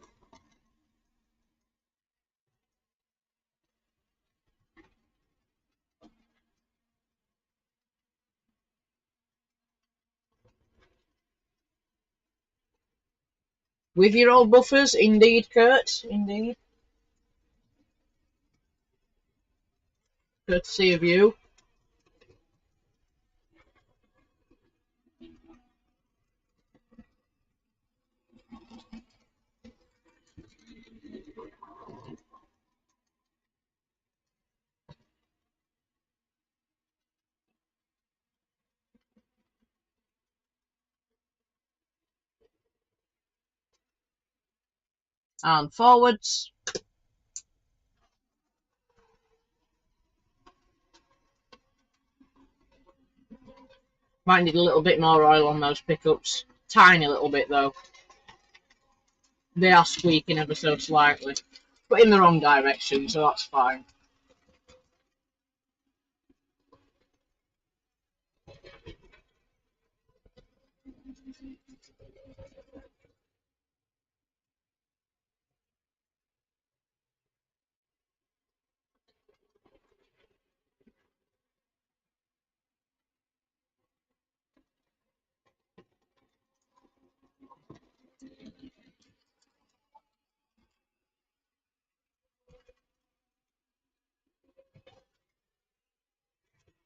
With your old buffers, indeed, Kurt, indeed. Courtesy of you. And forwards. Might need a little bit more oil on those pickups. Tiny little bit though. They are squeaking ever so slightly. But in the wrong direction, so that's fine.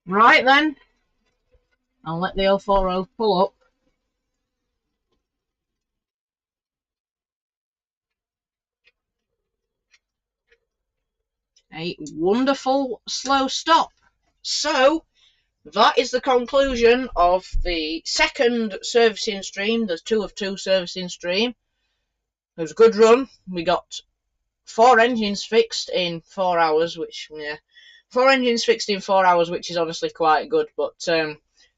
Right then. I'll let the 040 pull up. a wonderful slow stop. So that is the conclusion of the second servicing stream, the 2 of 2 servicing stream. It was a good run. We got 4 engines fixed in 4 hours, which, yeah, 4 engines fixed in 4 hours, which is honestly quite good. But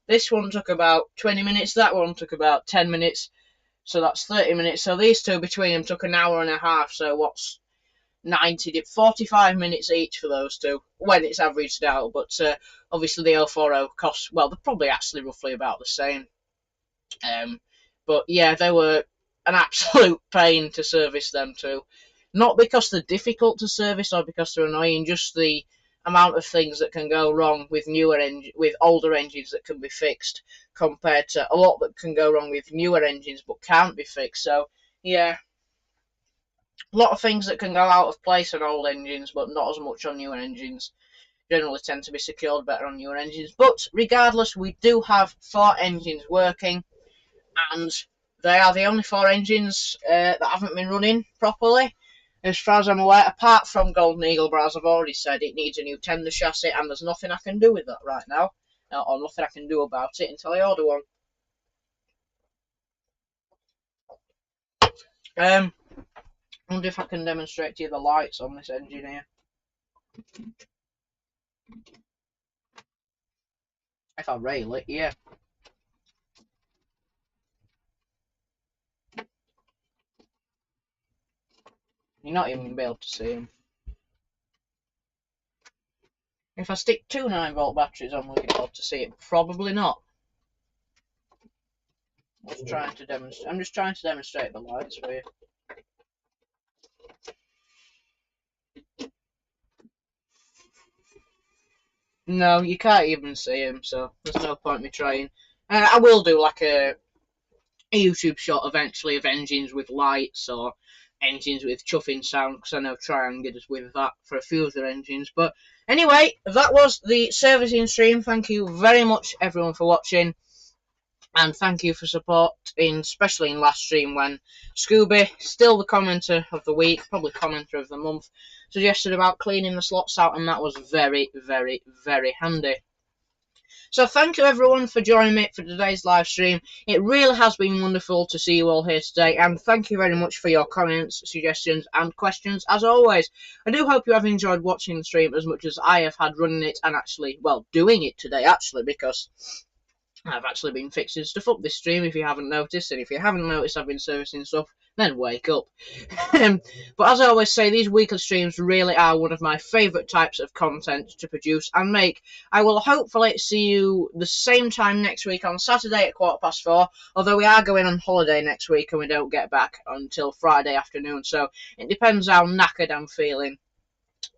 this one took about 20 minutes, that one took about 10 minutes, so that's 30 minutes. So these two between them took an hour and a half, so what's 45 minutes each for those two when it's averaged out. But obviously the 040 costs, well, they're probably actually roughly about the same. But yeah, they were an absolute pain to service, them two. Not because they're difficult to service or because they're annoying, just the amount of things that can go wrong with with older engines that can be fixed compared to a lot that can go wrong with newer engines but can't be fixed. So yeah, a lot of things that can go out of place on old engines, but not as much on newer engines. Generally tend to be secured better on newer engines. But regardless, we do have 4 engines working, and they are the only 4 engines that haven't been running properly, as far as I'm aware, apart from Golden Eagle. But as I've already said, it needs a new tender chassis, and there's nothing I can do with that right now, or nothing I can do about it until I order one. I wonder if I can demonstrate to you the lights on this engine here. If I rail it, yeah. You're not even going to be able to see them. If I stick 2 9-volt batteries on, will you be able to see it? Probably not. I'm just trying to demonstrate the lights for you. No, you can't even see them, so there's no point me trying. I will do like a YouTube shot eventually of engines with lights or engines with chuffing sound, because I know Triang did us with that for a few of their engines. But anyway, that was the servicing stream. Thank you very much, everyone, for watching. And thank you for supporting, especially in last stream when Scooby, still the commenter of the week, probably commenter of the month, suggested about cleaning the slots out, and that was very, very, very handy. So thank you everyone for joining me for today's live stream. It really has been wonderful to see you all here today, and thank you very much for your comments, suggestions and questions as always. I do hope you have enjoyed watching the stream as much as I have had running it and actually, well, doing it today actually, because I've actually been fixing stuff up this stream, if you haven't noticed, and if you haven't noticed I've been servicing stuff, then wake up. But as I always say, these weekly streams really are one of my favourite types of content to produce and make. I will hopefully see you the same time next week on Saturday at 4:15, although we are going on holiday next week and we don't get back until Friday afternoon, so it depends how knackered I'm feeling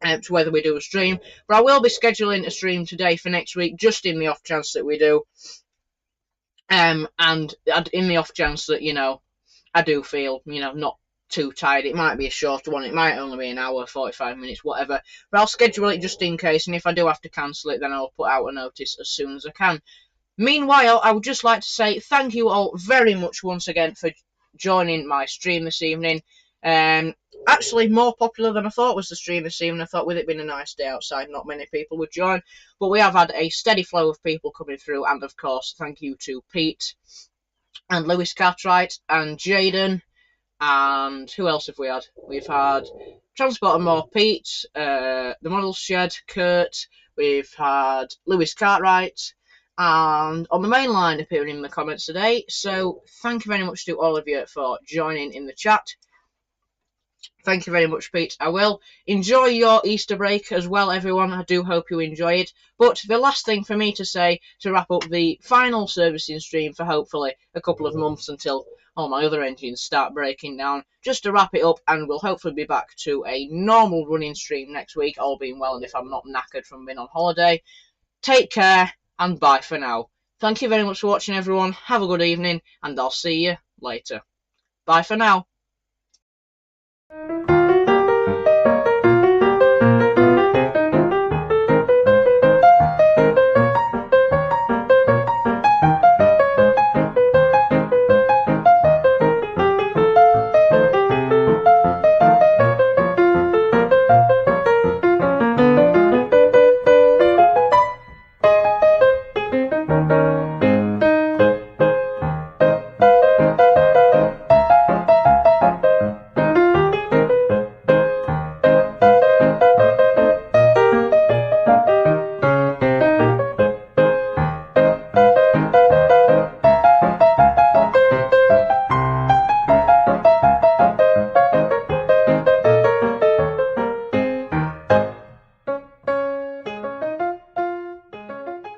to whether we do a stream. But I will be scheduling a stream today for next week, just in the off chance that we do. And in the off chance that, you know, I do feel, you know, not too tired, it might be a shorter one, it might only be an hour, 45 minutes, whatever, but I'll schedule it just in case, and if I do have to cancel it, then I'll put out a notice as soon as I can. Meanwhile, I would just like to say thank you all very much once again for joining my stream this evening. Actually, more popular than I thought was the stream this evening. I thought with it being a nice day outside, not many people would join, but we have had a steady flow of people coming through, and of course, thank you to Pete and Lewis Cartwright and Jaden, and who else have we had? We've had Transport and More Pete, the Model Shed, Kurt, we've had Lewis Cartwright, and on the main line appearing in the comments today. So thank you very much to all of you for joining in the chat. Thank you very much, Pete. I will enjoy your Easter break as well, everyone. I do hope you enjoy it. But the last thing for me to say to wrap up the final servicing stream for hopefully a couple of months until all my other engines start breaking down, just to wrap it up, and we'll hopefully be back to a normal running stream next week, all being well, and if I'm not knackered from being on holiday. Take care, and bye for now. Thank you very much for watching, everyone. Have a good evening, and I'll see you later. Bye for now.